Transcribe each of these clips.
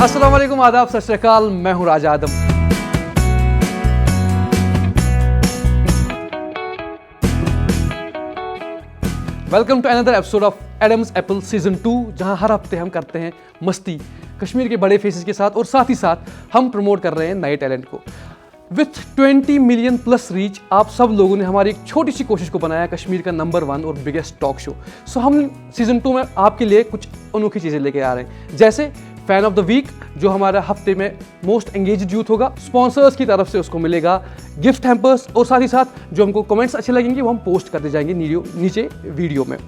अस्सलाम वालेकुम, आदाब, सत श्री अकाल। मैं हूं Raja Adam. Welcome to another episode of Adam's apple season 2, जहां हर हफ्ते हम करते हैं मस्ती कश्मीर के बड़े फेसेस के साथ और साथ ही साथ हम प्रमोट कर रहे हैं नए टैलेंट को। विथ 20 मिलियन प्लस रीच, आप सब लोगों ने हमारी एक छोटी सी कोशिश को बनाया कश्मीर का नंबर 1 और बिगेस्ट टॉक शो। सो हम सीजन 2 में आपके लिए कुछ अनोखी चीज़ें लेके आ रहे हैं, जैसे फैन ऑफ द वीक जो हमारा हफ्ते में मोस्ट एंगेज्ड यूथ होगा, स्पॉन्सर्स की तरफ से उसको मिलेगा गिफ्ट हैम्पर्स, और साथ ही साथ जो हमको कमेंट्स अच्छे लगेंगे वो हम पोस्ट करते जाएंगे नीचे वीडियो में।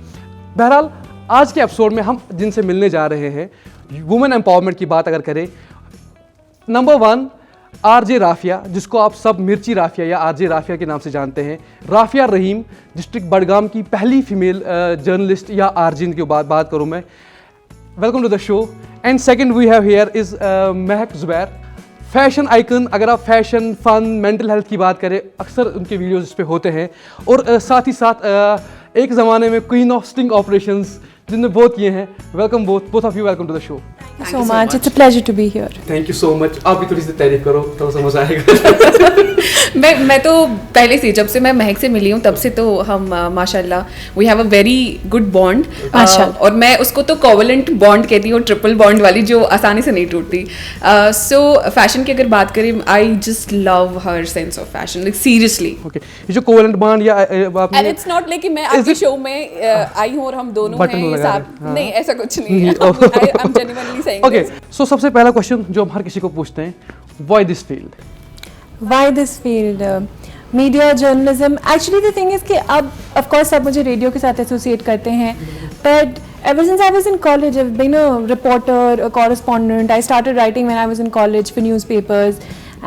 बहरहाल आज के एपिसोड में हम जिनसे मिलने जा रहे हैं, वुमेन एम्पावरमेंट की बात अगर करें, नंबर 1 आरजे राफिया, जिसको आप सब मिर्ची राफिया या आरजे राफिया के नाम से जानते हैं। राफिया रहीम, डिस्ट्रिक्ट बडगाम की पहली फीमेल जर्नलिस्ट या आरजे की बात करूं मैं। Welcome to the show. And second we have here is Mehak Zubair, fashion icon. अगर आप फैशन, फन, मेंटल हेल्थ की बात करें, अक्सर उनके वीडियोस इस पे होते हैं। और साथ ही साथ एक ज़माने में क्वीन ऑफ स्टिंग ऑपरेशंस जिनने बहुत किए हैं। Welcome both of you, welcome to the show. Thank you so much. It's a pleasure to be here. Thank you so much. आप भी थोड़ी सी तारीफ करो, थोड़ा सा मजा आएगा। मैं तो पहले से, जब से मैं महक से मिली हूँ तब से तो हम माशाल्लाह we have a very good bond. और मैं उसको तो कोवलेंट बॉन्ड कहती हूँ, ट्रिपल बॉन्ड वाली, जो आसानी से नहीं टूटती। सो फैशन की अगर बात करें, I just love her sense of fashion, like seriously. Okay, ये जो कोवलेंट बॉन्ड या एंड इट्स नॉट लाइक कि मैं आपके शो में आई हूँ और हम दोनों हैं साथ, नहीं ऐसा कुछ नहीं है। I am genuinely saying okay, so सबसे पहला क्वेश्चन जो हम हर किसी को पूछते हैं, why this field? Why this field? Media journalism. Actually, the thing is कि अब of course सब मुझे रेडियो के साथ एसोसिएट करते हैं, but ever since I was in college, I've been a reporter, a correspondent. I started writing when I was in college for newspapers,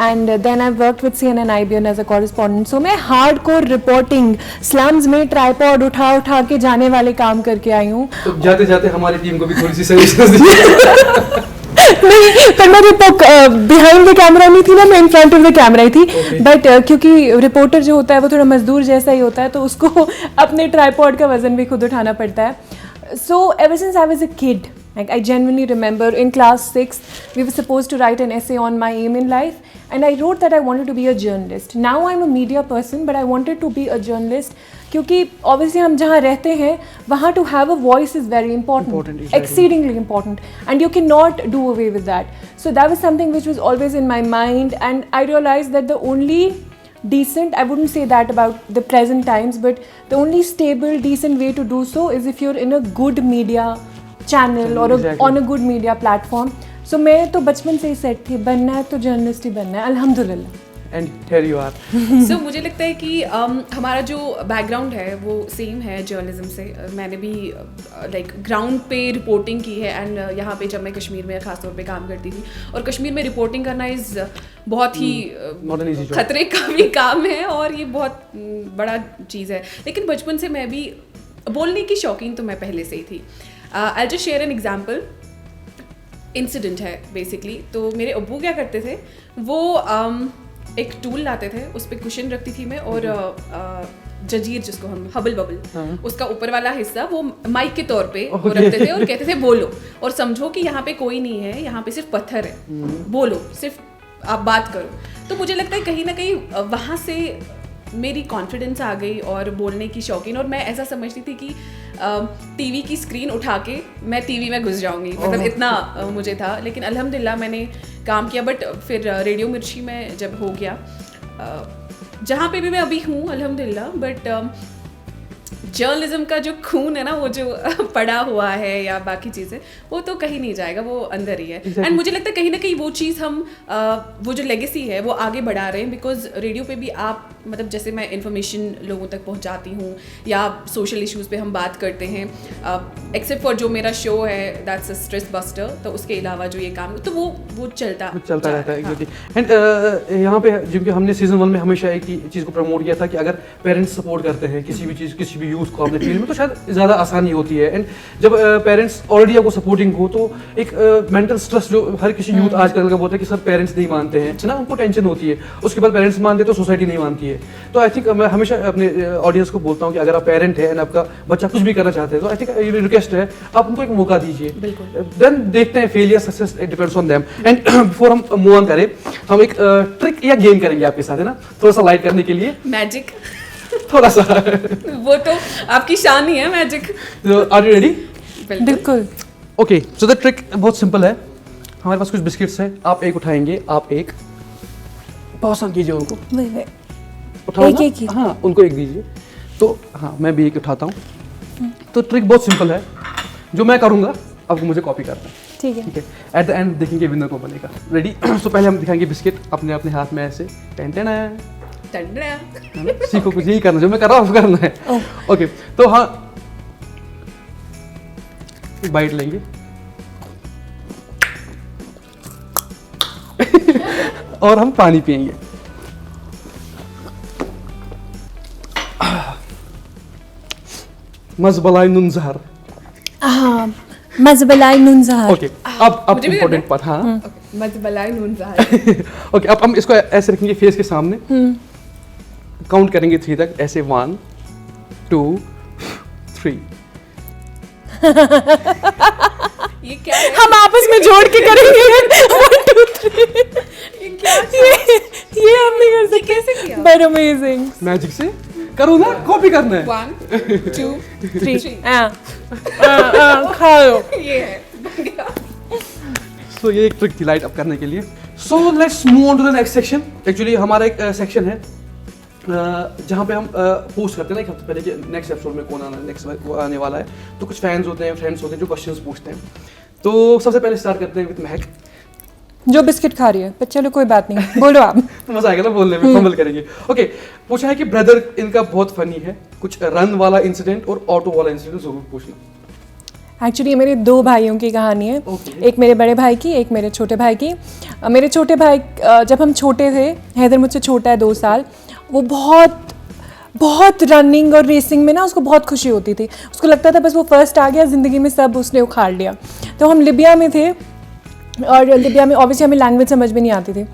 and then I've worked with CNN IBN as a correspondent. So मैं hardcore reporting, slums में tripod उठा के जाने वाले काम करके आई हूँ। तो जाते जाते हमारी टीम को भी थोड़ी सी सजेशंस दीजिए। नहीं, पर मैं बिहाइंड द कैमरा नहीं थी ना, मैं in front of the camera ही थी। बट क्योंकि रिपोर्टर जो होता है वो थोड़ा मजदूर जैसा ही होता है, तो उसको अपने ट्राइपॉड का वजन भी खुद उठाना पड़ता है। So ever since I was a kid, like I genuinely remember in class 6 we were supposed to write an essay on my aim in life, and I wrote that I wanted to be a journalist. Now I'm a media person, but I wanted to be a journalist क्योंकि obviously हम जहाँ रहते हैं वहाँ to have a voice is very important, exactly. Exceedingly important, and you cannot do away with that. So that was something which was always in my mind, and I realized that the only decent, I wouldn't say that about the present times, but the only stable, decent way to do so is if you're in a good media channel or on a good media platform. So मैं तो बचपन से ही set थी, बनना है तो journalist ही बनना है, अल्हम्दुलिल्लाह। And here you are. So मुझे लगता है कि हमारा जो बैकग्राउंड है वो सेम है जर्नलिज्म से। मैंने भी लाइक ग्राउंड पे रिपोर्टिंग की है, एंड यहाँ पे जब मैं कश्मीर में ख़ास तौर पे काम करती थी, और कश्मीर में रिपोर्टिंग करना इज़ बहुत ही खतरे का भी काम है, और ये बहुत बड़ा चीज़ है। लेकिन बचपन से मैं भी बोलने की शौकीन तो मैं पहले से ही थी। I just share an example, incident है बेसिकली। तो मेरे अब्बू क्या करते थे, वो एक टूल लाते थे, उस पर कुशन रखती थी मैं, और जजीर जिसको हम हबल बबल, उसका ऊपर वाला हिस्सा वो माइक के तौर पे वो रखते थे और कहते थे बोलो, और समझो कि यहाँ पे कोई नहीं है, यहाँ पे सिर्फ पत्थर है, बोलो, सिर्फ आप बात करो। तो मुझे लगता है कहीं ना कहीं वहाँ से मेरी कॉन्फिडेंस आ गई और बोलने की शौकीन, और मैं ऐसा समझती थी कि टीवी की स्क्रीन उठा के मैं टीवी में घुस जाऊंगी, मतलब इतना मुझे था। लेकिन अल्हम्दुलिल्लाह मैंने काम किया, बट फिर रेडियो मिर्ची में जब हो गया, जहाँ पे भी मैं अभी हूँ अल्हम्दुलिल्लाह, बट जर्नलिज्म का जो खून है ना, वो जो पड़ा हुआ है या बाकी चीज़ें, वो तो कहीं नहीं जाएगा, वो अंदर ही है। एंड मुझे लगता है कहीं ना कहीं वो चीज़ हम वो जो लेगेसी है वो आगे बढ़ा रहे हैं, बिकॉज रेडियो पे भी आप, मतलब जैसे मैं इन्फॉर्मेशन लोगों तक पहुंचाती हूँ, या सोशल इश्यूज़ पे हम बात करते हैं, एक्सेप्ट फॉर जो मेरा शो है दैट्स अ स्ट्रेस बस्टर, तो उसके अलावा जो ये काम, तो वो चलता रहता है। एंड यहाँ पे जिनके हमने सीजन 1 में हमेशा एक चीज़ को प्रमोट किया था कि अगर पेरेंट्स सपोर्ट करते हैं किसी भी चीज़, किसी भी यूथ को अपने फील्ड में, तो शायद ज़्यादा आसानी होती है। एंड जब पेरेंट्स ऑलरेडी आपको सपोर्टिंग हो, तो एक मेंटल स्ट्रेस जो हर किसी यूथ आजकल का बोलता है कि सर पेरेंट्स नहीं मानते हैं ना, उनको टेंशन होती है, उसके बाद पेरेंट्स मानते तो सोसाइटी नहीं मानती है। है। तो आई थिंक मैं हमेशा अपने ऑडियंस को बोलता हूँ कि अगर आप पेरेंट हैं एंड आपका बच्चा कुछ भी करना चाहते हैं तो आई थिंक ये रिक्वेस्ट है, आप उनको एक मौका दीजिए। देन देखते हैं failure success it depends on them. And before हम मूव ऑन करें, हम एक ट्रिक या गेम करेंगे आपके साथ, है ना, थोड़ा सा लाइट करने के लिए, मैजिक थोड़ा सा। वो तो आपकी शान ही है मैजिक। Are you ready? बिल्कुल। ओके, सो द ट्रिक बहुत सिंपल है। हमारे पास कुछ बिस्किट्स हैं, आप एक उठाएंगे, आप एक पास कीजिए उनको, वही उठाओ एक ना? एक ही। हाँ, उनको एक दीजिए। तो हाँ, मैं भी एक उठाता हूँ। तो ट्रिक बहुत सिंपल है, जो मैं करूँगा आपको मुझे कॉपी करना है, ठीक है। ठीक है? एट द एंड देखेंगे विनर को बनेगा। रेडी? सो पहले हम दिखाएंगे बिस्किट अपने अपने हाथ में ऐसे, टेन है ना? सीखो, कुछ यही करना जो मैं कर रहा हूँ करना है। ओके, तो हाँ, एक बाइट लेंगे और हम पानी पिएंगे। मज़बलाई नुनज़हर। हाँ, मज़बलाई नुनज़हर। ओके, अब मुझे भी इम्पोर्टेंट पार्ट। हाँ, मज़बलाई नूनज़हर। ओके, अब हम इसको ऐसे रखेंगे फेस के सामने, काउंट करेंगे 3 तक, ऐसे 1 2 3। ये क्या है? हम आपस में जोड़ के करेंगे 1 2 3। ये क्या ये हम नहीं कर सकते। कैसे किया? But amazing. मैजिक से करो ना, कॉपी करना है। 1 2 3 3 खाओ। ये है, बन गया। सो ये एक ट्रिक थी लाइट अप करने के लिए। So let's move on to the next section. Actually हमारा एक सेक्शन है जहाँ पे हम पोस्ट करते हैं ना एक हफ्ते पहले कि नेक्स्ट एपिसोड में कौन आने वाला है। तो कुछ फैंस होते हैं, फ्रेंड्स होते हैं जो क्वेश्चंस पूछते हैं। तो सबसे पहले स्टार्ट करते हैं विद महक, जो बिस्किट खा रही है, पर चलो कोई बात नहीं, बोलो आप। तो मजा आएगा ना बोलने में, फंबल करेंगे। ओके, पूछा है कि ब्रदर इनका बहुत फनी है, कुछ रन वाला इंसिडेंट और ऑटो वाला इंसिडेंट जरूर पूछना। एक्चुअली ये मेरे 2 भाइयों की कहानी है। Okay. एक मेरे बड़े भाई की, एक मेरे छोटे भाई की। मेरे छोटे भाई जब हम छोटे थे, हैदर मुझसे छोटा है 2 साल, वो बहुत रनिंग और रेसिंग में ना उसको बहुत खुशी होती थी। उसको लगता था बस वो फर्स्ट आ गया, ज़िंदगी में सब उसने उखाड़ लिया। तो हम लिबिया में थे और लिबिया में ऑब्वियसली हमें लैंग्वेज समझ में नहीं आती थी।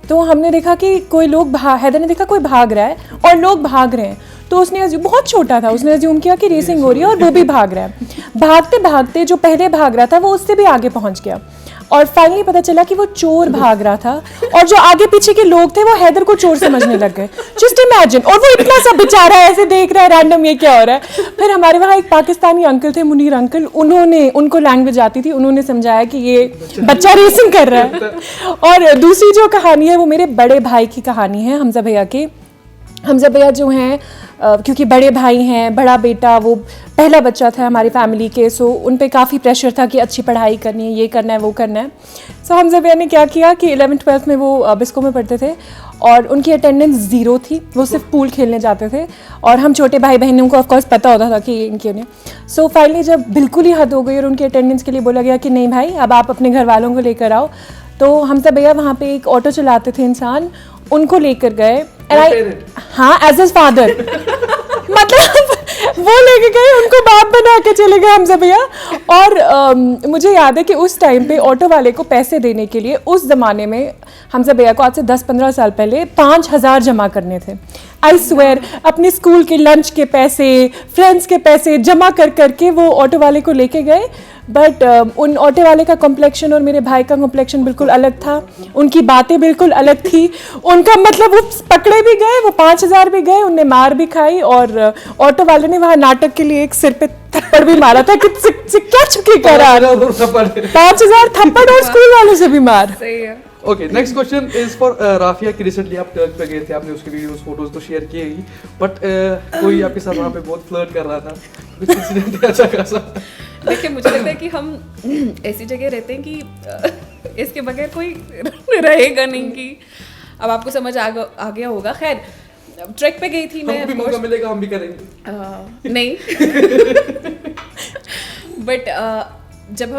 तो हमने देखा कि कोई लोग हैदर ने देखा कोई भाग रहा है और लोग भाग रहे हैं। तो उसने बहुत छोटा था, उसने अज्यूम किया कि रेसिंग हो रही है और वो भी भाग रहा है। भागते भागते जो पहले भाग रहा था वो उससे भी आगे पहुंच गया और फाइनली पता चला कि वो चोर भाग रहा था और जो आगे पीछे के लोग थे वो हैदर को चोर समझने लग गए। Just imagine. और वो इतना सा बेचारा ऐसे देख रहा है रैंडम, ये क्या हो रहा है। फिर हमारे वहाँ एक पाकिस्तानी अंकल थे, मुनीर अंकल, उनको लैंग्वेज आती थी, उन्होंने समझाया कि ये बच्चा रेसिंग कर रहा है। और दूसरी जो कहानी है वो मेरे बड़े भाई की कहानी है, हमजा भैया की। हमजा भैया जो हैं क्योंकि बड़े भाई हैं, बड़ा बेटा, वो पहला बच्चा था हमारी फैमिली के, सो उन पे काफ़ी प्रेशर था कि अच्छी पढ़ाई करनी है, ये करना है, वो करना है। सो हमजा भैया ने क्या किया कि 11th-12th में वो बिस्को में पढ़ते थे और उनकी अटेंडेंस 0 थी। वो सिर्फ पूल खेलने जाते थे और हम छोटे भाई बहनों को ऑफकोर्स पता होता था कि इनकी उन्हें। सो फाइनली जब बिल्कुल ही हद हो गई और उनकी अटेंडेंस के लिए बोला गया कि नहीं भाई, अब आप अपने घर वालों को लेकर आओ, तो हमजा भैया वहाँ पे एक ऑटो चलाते थे इंसान, उनको लेकर गए। हाँ, एज एज फादर। मतलब वो लेके गए, उनको बाप बना के चले गए हमजा भैया। और मुझे याद है कि उस टाइम पे ऑटो वाले को पैसे देने के लिए उस ज़माने में हमजा भैया को आज से 10-15 साल पहले 5,000 जमा करने थे। आई स्वेयर, अपने स्कूल के लंच के पैसे, फ्रेंड्स के पैसे जमा कर करके वो ऑटो वाले को लेके गए। बट उन ऑटो वाले का कॉम्प्लेक्शन और मेरे भाई का कॉम्प्लेक्शन बिल्कुल अलग था, उनकी बातें बिल्कुल अलग थी। उनका मतलब वो पकड़े भी गए, वो 5,000 भी गए, उनने मार भी खाई और ऑटो वाले ने वहाँ नाटक के लिए एक सिर पे थप्पड़ भी मारा था कि क्या चुकी कर रहा है, 5,000 थप्पड़ और स्कूल वालों से भी मार। सही है। Okay, next question is for Rafia कि रिसेंटली आप टर्क पे गए थे, आपने उसकी वीडियोस फोटोज तो शेयर किए ही, बट कोई आपके साथ वहाँ पे बहुत फ्लर्ट कर रहा था, कुछ इंसिडेंट अच्छा खासा? देखिए, मुझे लगता है कि हम ऐसी जगह रहते हैं कि इसके बगैर कोई रहेगा नहीं कि अब आपको समझ आ गया होगा। खैर, ट्रैक पे गई थी मैं, हमको भी मौका मिलेगा, हम भी करेंगे। नहीं। बट जब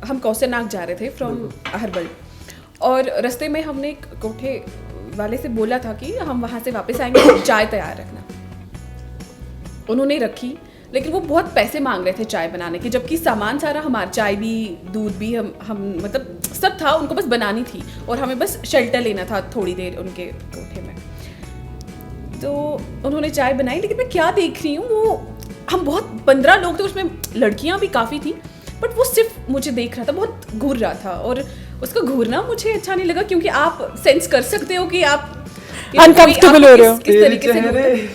हम कौसरनाग जा रहे थे फ्रॉम अहरबल और रास्ते में हमने एक कोठे वाले से बोला था कि हम वहाँ से वापस आएंगे तो चाय तैयार रखना। उन्होंने रखी, लेकिन वो बहुत पैसे मांग रहे थे चाय बनाने के, जबकि सामान सारा हमारा, चाय भी, दूध भी, हम मतलब सब था, उनको बस बनानी थी और हमें बस शेल्टर लेना था थोड़ी देर उनके कोठे में। तो उन्होंने चाय बनाई, लेकिन मैं क्या देख रही हूँ, वो हम बहुत 15 लोग थे, उसमें लड़कियाँ भी काफ़ी थी, बट वो सिर्फ मुझे देख रहा था, बहुत घूर रहा था, और उसका घूरना मुझे अच्छा नहीं लगा, क्योंकि आप सेंस कर सकते हो कि आप अनकंफर्टेबल हो रहे हो। किस तरीके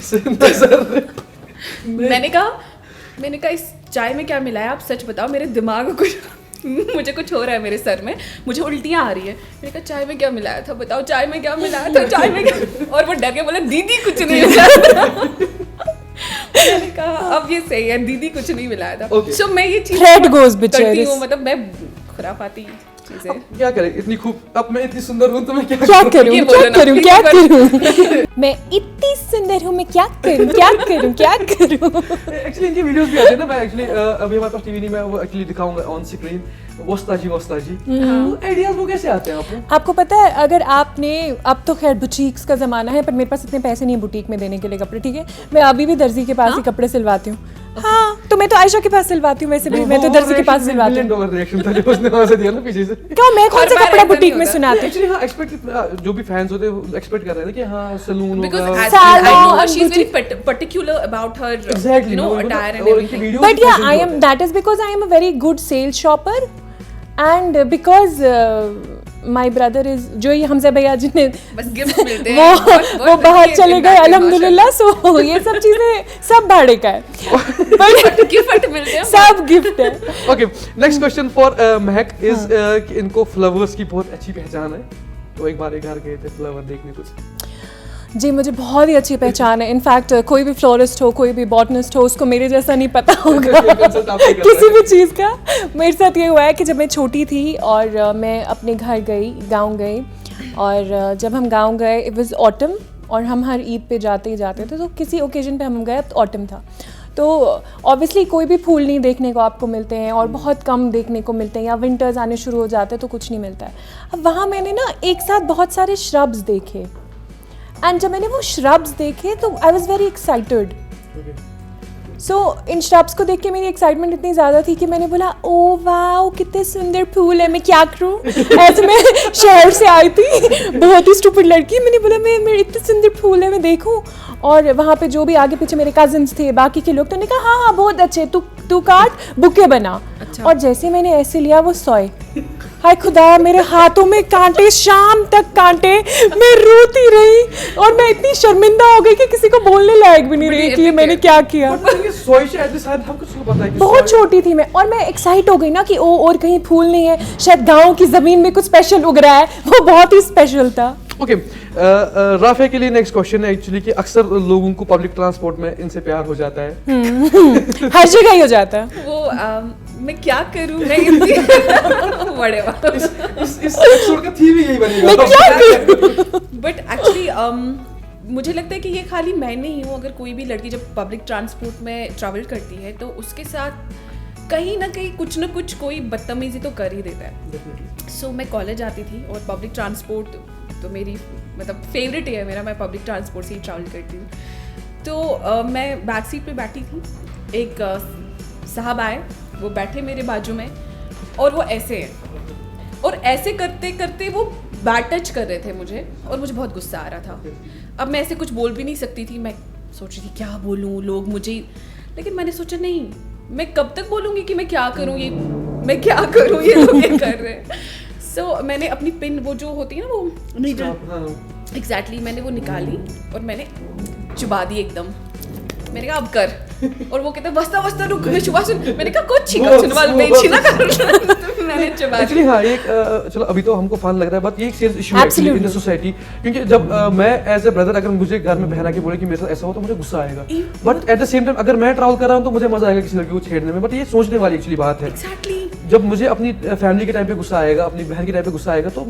से मैंने कहा इस चाय में क्या मिलाया, आप सच बताओ, मेरे दिमाग में मुझे कुछ हो रहा है, मेरे सर में मुझे उल्टियाँ आ रही है। मैंने कहा चाय में क्या मिलाया था, बताओ चाय में क्या मिलाया था, चाय में क्या, और वो डर के बोला दीदी कुछ नहीं मिलाया। मैंने कहा अब ये सही है, दीदी कुछ नहीं मिलाया था। सो मैं ये चीज करती हूँ, मतलब मैं खुराफाती चीजें। क्या करें, इतनी खूब, अब मैं इतनी सुंदर हूँ तो मैं क्या करूँ मैं इतनी सुंदर हूँ, मैं क्या करूँ एक्चुअली इनके वीडियोस भी आते हैं ना, मैं एक्चुअली अभी हमारे पास टीवी नहीं, मैं वो एक्चुअली दिखाऊंगा ऑन स्क्रीन, वस्ता जी वो आइडियाज वो कैसे आते हैं आपको? आपको पता है, अगर आपने, अब तो खैर बुटीक्स का ज़माना है, पर मेरे पास इतने पैसे नहीं है बुटीक में देने के लिए कपड़े, ठीक है, मैं अभी भी दर्जी के पास ही कपड़े सिलवाती हूँ। हाँ, तो मैं तो आयशा के पास सिलवाती हूँ, वैसे भी मैं तो दर्जी के पास सिलवाती हूँ। रिएक्शन था जो उसने वहां से दिया ना पीछे से। क्या मैं कौन सा कपड़ा बुटीक में सुनाती हूँ? एक्चुअली हाँ, एक्सपेक्ट जो भी फैंस होते हैं एक्सपेक्ट कर रहे थे कि हाँ सलून होगा, because I know she is very particular about her Exactly, you know no, attire and और everything. इनकी But videos yeah, भी I am. That is because I am a very good sales shopper, and because my brother is जो ये हमसे भैया जी ने बस gift मिलते हैं, वो बाहर चले गए अल्हम्दुलिल्लाह, सो ये सब चीजें सब भाड़े का है, बट गिफ्ट मिलते हैं, सब गिफ्ट है। Okay, next question for Mahak is कि इनको फ्लावर्स की बहुत अच्छी पहचान है, तो एक बार एक घर गए थे फ्लावर देखने कुछ। जी, मुझे बहुत ही अच्छी पहचान है। इनफैक्ट कोई भी फ्लोरिस्ट हो, कोई भी बॉटनिस्ट हो, उसको मेरे जैसा नहीं पता होगा किसी भी चीज़ का। मेरे साथ ये हुआ है कि जब मैं छोटी थी और मैं अपने घर गई, गांव गई, और जब हम गांव गए, इट वाज ऑटम, और हम हर ईद पे जाते ही जाते थे, तो किसी ओकेजन पे हम गए, तो ऑटम था, तो ऑब्वियसली कोई भी फूल नहीं देखने को आपको मिलते हैं, और बहुत कम देखने को मिलते हैं, या विंटर्स आने शुरू हो जाते हैं तो कुछ नहीं मिलता है। अब वहाँ मैंने ना एक साथ बहुत सारे श्रब्स देखे, एंड जब मैंने वो श्रब्स देखे तो I was very excited. So in shrubs को देख के मेरी एक्साइटमेंट इतनी ज़्यादा थी कि मैंने बोला ओ वाओ कितने सुंदर फूल है, मैं क्या करूँ। ऐसे मैं शहर से आई थी, बहुत ही स्टूपिड लड़की, मैंने बोला मैं इतने सुंदर फूल है मैं देखूँ। और वहाँ पे जो भी आगे पीछे मेरे कजिन्स थे, बाकी के लोग, तो उन्होंने कहा हाँ बहुत अच्छे, तू काट बुके बना। अच्छा। और जैसे मैंने ऐसे लिया वो सोए, हाय खुदा, मेरे हाथों में कांटे, शाम तक कांटे, मैं रोती रही, और मैं इतनी शर्मिंदा हो गई कि किसी को बोलने लायक भी नहीं रही कि मैंने क्या किया। बहुत छोटी थी मैं, और मैं एक्साइट हो गई ना कि ओ और कहीं फूल नहीं है, शायद गाँव की जमीन में कुछ स्पेशल उग रहा है, वो बहुत ही स्पेशल था। ओके, राफिया के लिए नेक्स्ट क्वेश्चन है एक्चुअली कि अक्सर लोगों को पब्लिक ट्रांसपोर्ट में इनसे प्यार हो जाता है। हर जगह ही हो जाता है। वो मैं क्या करूं, मैं इतनी बड़े इस एपिसोड का थीम ही यही बनेगा। बट एक्चुअली मुझे लगता है कि ये खाली मैं नहीं हूँ, अगर कोई भी लड़की जब पब्लिक ट्रांसपोर्ट में ट्रैवल करती है तो उसके साथ कहीं ना कहीं कुछ ना कुछ कोई बदतमीजी तो कर ही देता है। सो मैं कॉलेज आती थी, और पब्लिक ट्रांसपोर्ट तो मेरी मतलब फेवरेट ही है मेरा, मैं पब्लिक ट्रांसपोर्ट से ही ट्रैवल करती हूँ। तो मैं बैक सीट पे बैठी थी, एक साहब आए, वो बैठे मेरे बाजू में, और वो ऐसे हैं, और ऐसे करते करते वो बैड टच कर रहे थे मुझे, और मुझे बहुत गुस्सा आ रहा था। अब मैं ऐसे कुछ बोल भी नहीं सकती थी, मैं सोच रही थी क्या बोलूँ, लोग मुझे, लेकिन मैंने सोचा नहीं, मैं कब तक बोलूँगी कि मैं क्या करूँ, ये मैं क्या करूँ, ये लोग ये कर रहे हैं। सो मैंने अपनी पिन, वो जो होती है ना वो नीडल, एग्जैक्टली मैंने वो निकाली और मैंने चुबा दी एकदम। मैंने कहा अब कर, और वो कहते बस्ता बस्ता रुक, मैं चुबा सुन, मैंने कहा कुछ छीका सुन वाल में छीना कर, मैंने चुबा एक्चुअली हाँ, एक चलो अभी तो हमको फन लग रहा है, बट ये एक सीरियस इशू है इन द सोसाइटी, क्योंकि जब मैं एज ए ब्रदर अगर मुझे घर में बहना के बोले कि मेरे साथ ऐसा हो तो मुझे गुस्सा आएगा, but at the same time अगर मैं ट्रैवल कर रहा हूँ तो मुझे मजा आएगा किसी लड़की को छेड़ने में, बट ये सोचने वाली एक्चुअली बात है। जब मुझे अपनी फैमिली के टाइम पे गुस्सा आएगा, अपनी बहन के टाइम पे गुस्सा आएगा, तो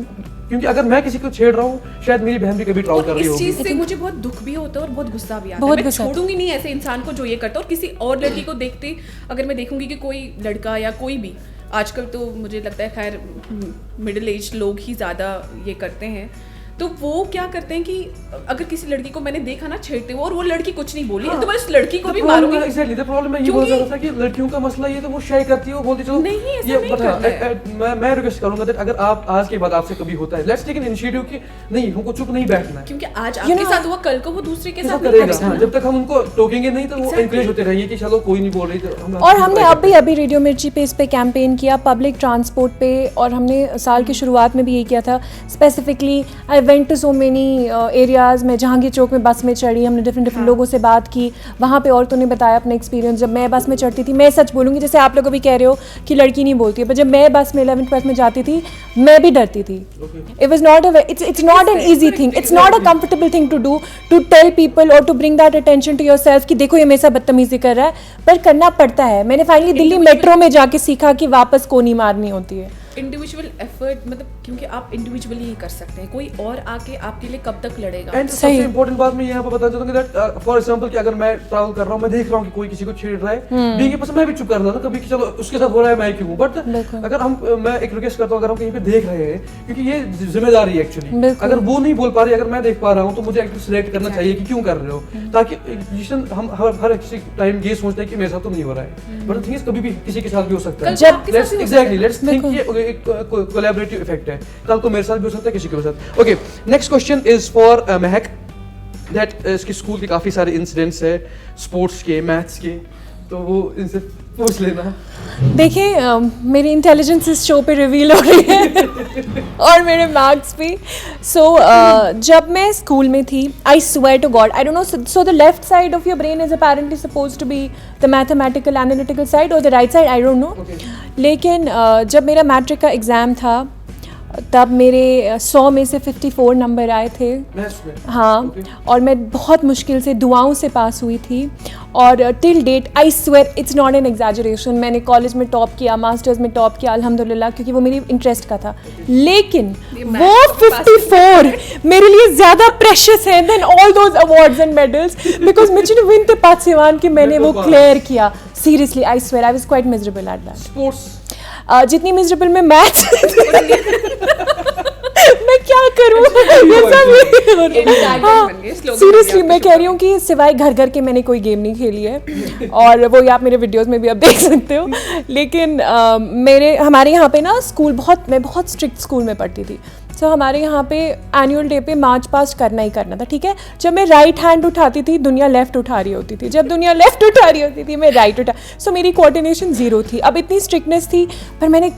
क्योंकि अगर मैं किसी को छेड़ रहा हूँ, शायद मेरी बहन भी कभी ट्राउल कर रही होगी। इस चीज से मुझे बहुत दुख भी होता है और बहुत गुस्सा भी आता है। मैं छोड़ूंगी नहीं ऐसे इंसान को जो ये करता है। और किसी और लड़की को देखते अगर मैं देखूंगी कि कोई लड़का या कोई भी, आजकल तो मुझे लगता है खैर मिडिल एज लोग ही ज़्यादा ये करते हैं, तो वो क्या करते हैं कि अगर किसी लड़की को मैंने देखा ना छेड़ते हुए और वो लड़की कुछ नहीं बोली तो मैं उस लड़की को भी मारूंगी। एग्जैक्टली द प्रॉब्लम मैं ये बोल रहा था कि लड़कियों का मसला ये तो वो शाय करती है, वो बोलती चलो नहीं, ऐसा ये नहीं बता करना है। मैं रिक्वेस्ट करूंगा दैट अगर आप आज के बाद आपसे कभी होता है लेट्स टेक एन इनिशिएटिव कि नहीं हमको चुप नहीं बैठना है, क्योंकि आज आपके साथ हुआ कल को वो दूसरे के साथ करेगा। नहीं हाँ, जब तक हम उनको टोकेंगे नहीं तो वो एनकरेज होते रहेंगे कि चलो कोई नहीं बोल रही तो हम। और हमने अभी रेडियो मिर्ची पे इस पे कैंपेन किया, पब्लिक ट्रांसपोर्ट पे, और हमने साल की शुरुआत में भी यही किया था। Specifically I went to so many areas में, जहांगीर चौक में बस में चढ़ी, हमने डिफरेंट लोगों से बात की, वहाँ पे औरतों ने बताया अपना एक्सपीरियंस। जब मैं बस में चढ़ती थी, मैं सच बोलूँगी जैसे आप लोग अभी कह रहे हो कि लड़की नहीं बोलती है, पर जब मैं बस में 11th 12th में जाती थी मैं भी डरती थी। It was not it's not an easy thing, it's not a comfortable thing to do, to tell people or to bring that attention to yourself कि देखो ये मेरे साथ बदतमीजी कर रहा है, पर करना पड़ता है। मैंने फाइनली दिल्ली मेट्रो में जाके सीखा कि वापस कोनी मारनी होती है। इंडिविजुअल एफर्ट, मतलब क्योंकि आप इंडिविजुअली ही कर सकते हैं, कोई और आके आपके लिए कब तक लड़ेगा। एंड सबसे इंपॉर्टेंट बात मैं यहाँ पे बताना चाहूंगा दैट फॉर एग्जांपल कि अगर मैं ट्रैवल कर रहा हूँ, मैं देख रहा हूँ कि कोई किसी को छेड़ रहा है, बीइंग ए पर्सन मैं भी चुप कर रहा था कभी कि चलो उसके साथ हो रहा है मैं क्यों, बट अगर हम मैं एक रिक्वेस्ट करता हूँ अगर हम कहीं पे देख रहे हैं, क्योंकि ये जिम्मेदारी है एक्चुअली, अगर वो नहीं बोल पा रही, अगर मैं देख पा रहा हूँ तो मुझे एक्चुअली सिलेक्ट करना चाहिए कि क्यों कर रहे हो, ताकि हम हर किसी टाइम ये सोचते हैं कि मेरे साथ तो नहीं हो रहा है, बट थिंग इज कभी भी किसी के साथ भी हो सकता है। एग्जैक्टली लेट्स थिंक ये एक कोलैबोरेटिव इफेक्ट है, कल को मेरे साथ भी हो सकता है, किसी के साथ। Okay, next question is for Mahak that इसके स्कूल के काफ़ी सारे इंसिडेंट्स है, स्पोर्ट्स के, मैथ्स के, तो वो इनसे पूछ लेना। देखिए मेरी इंटेलिजेंस इस शो पे रिवील हो रही है और मेरे मार्क्स भी। जब मैं स्कूल में थी, I swear to God, I don't know, so the left side of your brain is apparently suppose to be the mathematical analytical side और the right side, I don't know. लेकिन जब मेरा matric का exam था तब मेरे 100 में से 54 नंबर आए थे। हाँ, और मैं बहुत मुश्किल से दुआओं से पास हुई थी, और till date I swear it's not an exaggeration, मैंने कॉलेज में टॉप किया, मास्टर्स में टॉप किया अल्हम्दुलिल्लाह, क्योंकि वो मेरी इंटरेस्ट का था। लेकिन वो 54 मेरे लिए ज़्यादा प्रेशियस है than all those awards and medals, because मुझे विन ते पास सिवान कि मैंने वो क्लियर किया। Seriously I swear I was quite miserable at that. Sports जितनी मिजरेबल में मैथ्स मैं क्या करूं, सीरियसली मैं कह रही हूँ कि सिवाय घर घर के मैंने कोई गेम नहीं खेली है, और वो ये आप मेरे वीडियोस में भी आप देख सकते हो। लेकिन हमारे यहाँ पे ना स्कूल मैं बहुत स्ट्रिक्ट स्कूल में पढ़ती थी, सो हमारे यहाँ पे एनुअल डे पे मार्च पास्ट करना ही करना था, ठीक है। जब मैं राइट हैंड उठाती थी दुनिया लेफ्ट उठा रही होती थी, जब दुनिया लेफ्ट उठा रही होती थी मैं राइट सो मेरी कोऑर्डिनेशन ज़ीरो थी। अब इतनी स्ट्रिक्टनेस थी, पर मैंने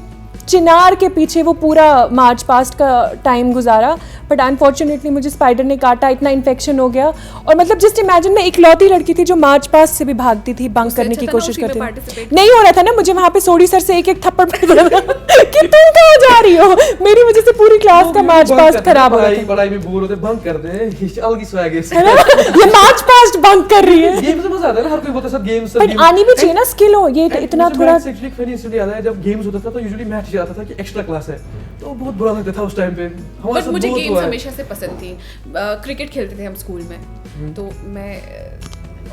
चिनार के पीछे वो पूरा मार्च पास्ट का टाइम गुजारा, बट अनफॉर्चुनेटली मुझे स्पाइडर ने काटा, इतना इन्फेक्शन हो गया। और मतलब जस्ट इमेजिन मैं इकलौती लड़की थी जो मार्च पास्ट से भी भागती थी, बंक करने की कोशिश करती थी, नहीं हो रहा था ना, मुझे वहाँ पे सोडी सर से एक थप्पड़ पड़ रहा था कि तुम कहाँ जा रही हो, मेरी वजह से पूरी क्लास का मार्च पास्ट खराब हो गया। पढ़ाई में बोर होते बंक कर दे, अलग ही स्वैग है ना, ये मार्च पास्ट बंक कर रही है। गेम्स में मजा आता है ना, हर कोई बोलता है सब गेम्स, बट आनी भी चाहिए ना, स्किल हो, ये इतना थोड़ा। एक्चुअली फनी इंसिडेंट याद है, जब गेम्स होता था तो यूजुअली मैथ आता था कि एक्स्ट्रा क्लास है, तो बहुत बुरा लगता था उस टाइम पे। बट मुझे गेम्स हमेशा से पसंद थी। क्रिकेट खेलते थे हम स्कूल में, तो मैं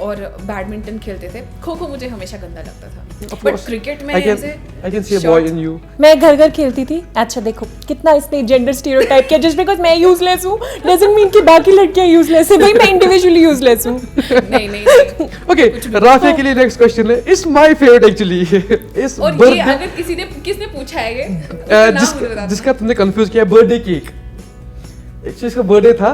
और बैडमिंटन खेलते थे, खो खो मुझे हमेशा गंदा लगता था, बट क्रिकेट में ऐसे I can see a boy in you। मैं घर घर खेलती थी। अच्छा देखो कितना इसने जेंडर स्टीरियोटाइप किया, जस्ट बिकॉज मैं यूजलेस हूँ डजंट मीन कि बाकी लड़कियां यूजलेस है, भाई मैं इंडिविजुअली यूजलेस हूँ। नहीं। ओके, राफे के लिए नेक्स्ट क्वेश्चन है, इज माय फेवरेट एक्चुअली इस और ये अगर किसने पूछा है ये जिसका तुमने कंफ्यूज किया, बर्थडे केक। एक्चुअली इसका बर्थडे था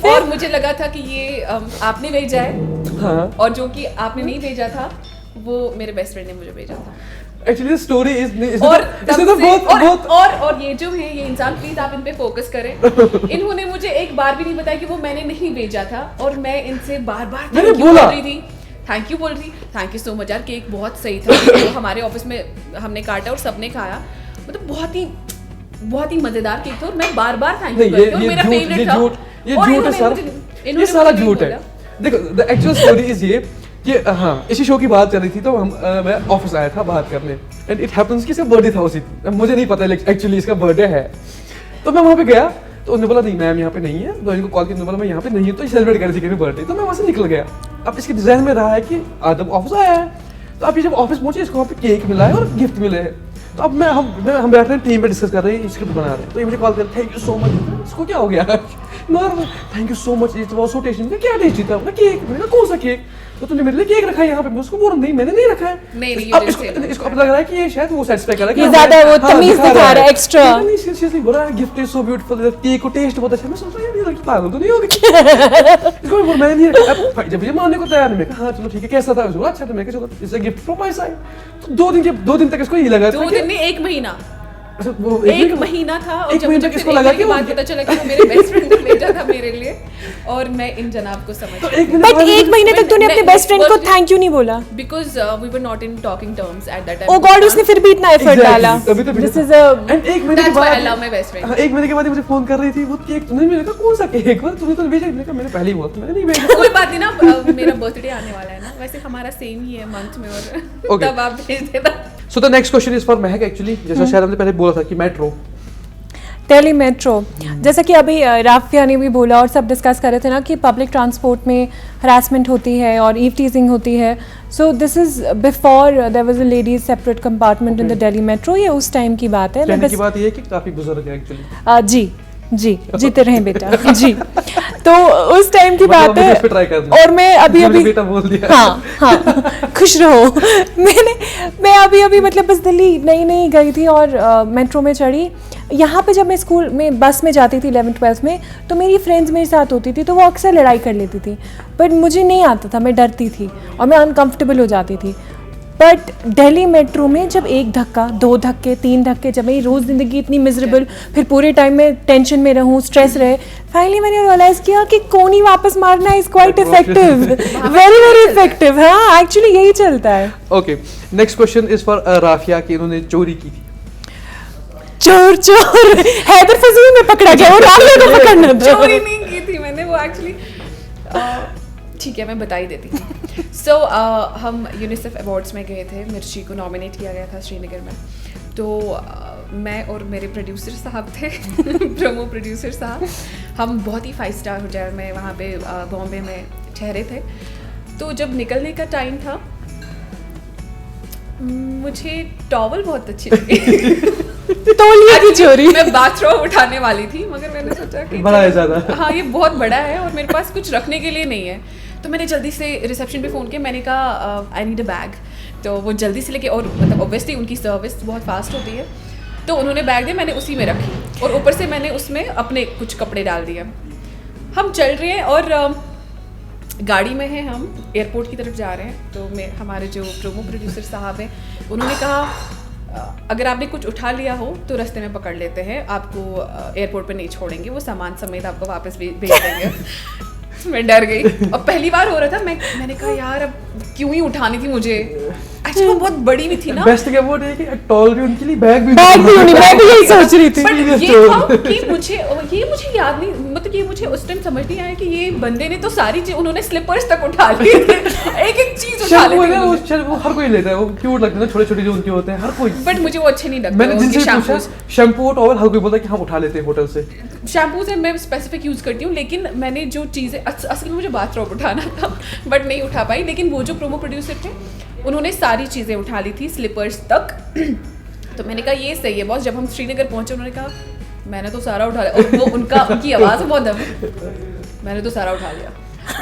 और मुझे लगा था कि ये आपने भेजा है, हाँ, और जो कि आपने नहीं भेजा था वो मेरे बेस्ट फ्रेंड ने मुझे भेजा था। एक्चुअली स्टोरी इज और ये जो है ये इंसान, प्लीज आप इन पे फोकस करें। इन्होंने मुझे एक बार भी नहीं बताया कि वो मैंने नहीं भेजा था, और मैं इनसे बार-बार थैंक यू बोल रही थी, थैंक यू सो मच यार, केक बहुत सही था। तो हमारे ऑफिस में हमने काटा और सबने खाया, मतलब बहुत ही मजेदार केक था, और मैं बार-बार थैंक यू करती हूँ, मेरा फेवरेट था। ये झूठ है सर, ये सारा झूठ है। देखो द एक्चुअल स्टोरी इज ये कि हाँ, इसी शो की बात चल रही थी, तो मैं ऑफिस आया था बात करने, एंड इट हैपेंस कि इसका बर्थडे था उसी दिन, मुझे नहीं पता एक्चुअली इसका बर्थडे है। तो मैं वहाँ पे गया, तो उन्होंने बोला नहीं मैम यहाँ पे नहीं है, तो इनको कॉल किया, बोला मैं यहाँ पे नहीं हूँ, तो सेलिब्रेट कर रही थी बर्थडे, तो मैं वहाँ से निकल गया। अब इसके डिजाइन में रहा है कि आदम ऑफिस आया है, तो अभी जब ऑफिस पहुंचे इसको वहाँ पे केक मिला है और गिफ्ट मिले हैं, तो अब हम बैठ रहे हैं टीम पे डिस्कस कर रहे हैं, स्क्रिप्ट बना रहे हैं, तो ये मुझे कॉल कर थैंक यू सो मच, इसको क्या हो गया normal, thank you so much, it was so tasty, क्या टेस्टी था अपना केक, मैंने कहा कौन सा केक, तो तुमने मेरे लिए केक रखा है यहाँ पे, मैं उसको बोल रहा नहीं मैंने नहीं रखा है, नहीं, अब इसको अब लग रहा है कि ये शायद वो सेटिस्फाई कर रहा है कि ये ज्यादा वो हाँ, तमीज दिखा रहा है एक्स्ट्रा। नहीं सीरियसली बोला gift is so beautiful, cake को टेस्ट बहुत अच्छा, मैं सोच रहा यार ये लड़की पागल तो नहीं होगी इसको बोल मैंने नहीं रखा, अब जब ये मानने को तैयार नहीं, मैं कहा हाँ चलो ठीक है कैसा था, उसको अच्छा था, मैं कहा चलो it's a gift from my side, तो 2 दिन तक इसको ये लगा 2 दिन नहीं 1 महीना, अच्छा, वो 1 महीना था, और एक जब महीने मुझे तक इसको फिर लगा एक कि महीने बाद पता चला कि वो मेरे बेस्ट फ्रेंड ने भेजा था मेरे लिए, और मैं इन जनाब को समझ बट 1 महीने तक तूने अपने बेस्ट फ्रेंड को थैंक यू नहीं बोला? Because we were not in talking terms at that time. Oh god, उसने फिर भी इतना एफर्ट डाला। तभी तो दिस इज अ एंड 1 महीने के That's why I बाद love my best friend. हाँ, 1 महीने के बाद ही मुझे फोन कर रही थी, वो केक तुमने, मैंने कहा कौन सा केक, वो तुमने तो भेजा, मैंने कहा मैंने पहले ही बोला, मैंने नहीं भेजा कोई बात नहीं ना, मेरा बर्थडे आने वाला है ना, वैसे हमारा सेम ही है मंथ में, और Okay. तब आप भेज देना। So the next question is for Mahak actually, जैसा शायद हमने पहले बोला था कि मेट्रो, दिल्ली मेट्रो, जैसा कि अभी राफिया ने भी बोला और सब डिस्कस कर रहे थे ना कि पब्लिक ट्रांसपोर्ट में हरासमेंट होती है और ईव टीजिंग होती है। So this is before there was a ladies separate compartment in the Delhi metro, ये उस टाइम की बात है। कहने की बात ये है कि काफी बुजुर्ग है एक्चुअली, जी जी जीते रहे बेटा जी। तो उस टाइम की बात मुझे है, इस पे try करना। और मैं अभी मैंने अभी बेटा बोल दिया। हाँ खुश रहो। मैं अभी मतलब बस दिल्ली नई गई थी और मेट्रो में चढ़ी। यहाँ पे जब मैं स्कूल में बस में जाती थी 11th-12th में, तो मेरी फ्रेंड्स मेरे साथ होती थी, तो वो अक्सर लड़ाई कर लेती थी, बट मुझे नहीं आता था, मैं डरती थी और मैं अनकंफर्टेबल हो जाती थी। बट दिल्ली मेट्रो में जब 1 धक्का, 2 धक्के, 3 धक्के, जब मेरी रोज़ ज़िंदगी इतनी मिजरेबल, फिर पूरे टाइम में टेंशन में रहूँ, स्ट्रेस रहे, फाइनली मैंने रियलाइज़ किया कि कोनी वापस मारना is quite effective, very effective. हाँ एक्चुअली यही चलता है। Okay, next question is for Rafia कि इन्होंने चोरी की थी। चोर हैदर फजील में पकड़ा गया, वो राफिया को पकड़ना था। चोरी नहीं की थी मैंने, वो एक्चुअली ठीक है मैं बता ही देती हूँ। सो हम यूनिसेफ अवार्ड्स में गए थे, मिर्ची को नॉमिनेट किया गया था श्रीनगर में, तो मैं और मेरे प्रोड्यूसर साहब थे प्रोमो प्रोड्यूसर साहब, हम बहुत ही 5 स्टार होटल में वहाँ पे बॉम्बे में ठहरे थे। तो जब निकलने का टाइम था, मुझे टॉवल बहुत अच्छी लगी तौलिया की चोरी। मैं बाथरूम उठाने वाली थी, मगर मैंने सोचा कि बड़ा है ज़्यादा। हाँ ये बहुत बड़ा है और मेरे पास कुछ रखने के लिए नहीं है, तो मैंने जल्दी से रिसेप्शन पे फ़ोन किया, मैंने कहा आई नीड अ बैग, तो वो जल्दी से लेके, और मतलब ऑब्वियसली उनकी सर्विस बहुत फास्ट होती है, तो उन्होंने बैग दिया, मैंने उसी में रखी और ऊपर से मैंने उसमें अपने कुछ कपड़े डाल दिए। हम चल रहे हैं और गाड़ी में हैं, हम एयरपोर्ट की तरफ जा रहे हैं, तो मैं हमारे जो प्रोमो प्रोड्यूसर साहब हैं उन्होंने कहा अगर आपने कुछ उठा लिया हो तो रास्ते में पकड़ लेते हैं, आपको एयरपोर्ट पे नहीं छोड़ेंगे, वो सामान समेत आपको वापस भेज देंगे। मैं डर गई और पहली बार हो रहा था, मैंने कहा यार अब क्यों ही उठानी थी मुझे, एक्चुअली वो बहुत बड़ी भी थी ना। बेस्ट क्या वो है कि टॉल भी उनके लिए बैग भी होनी, मैं भी यही सोच रही थी। बट ये था कि मुझे याद नहीं, मतलब ये मुझे उस टाइम समझ नहीं आया कि ये बंदे ने तो सारी चीज, उन्होंने स्लीपर्स तक उठा लिए थे, एक चीज उठा ली थी। वो हर कोई लेता है, वो क्यूट लगते हैं ना, छोटे-छोटे जो उनके होते हैं, हर कोई। बट मुझे वो अच्छे नहीं लगते। मैंने जिनसे पूछा शैम्पू और टॉवल हर कोई बोलता है कि हम उठा लेते हैं होटल से। शैम्पू से मैं स्पेसिफिक यूज़ करती हूँ, लेकिन मैंने जो चीज़ें असल में मुझे बाथरूम उठाना था बट नहीं उठा पाई, लेकिन वो जो प्रोमो प्रोड्यूसर थे उन्होंने सारी चीज़ें उठा ली थी, स्लीपर्स तक। तो मैंने कहा ये सही है बॉस। जब हम श्रीनगर पहुँचे उन्होंने कहा मैंने तो सारा उठा लिया, और वो उनकी आवाज़ बहुत दम, मैंने तो सारा उठा लिया।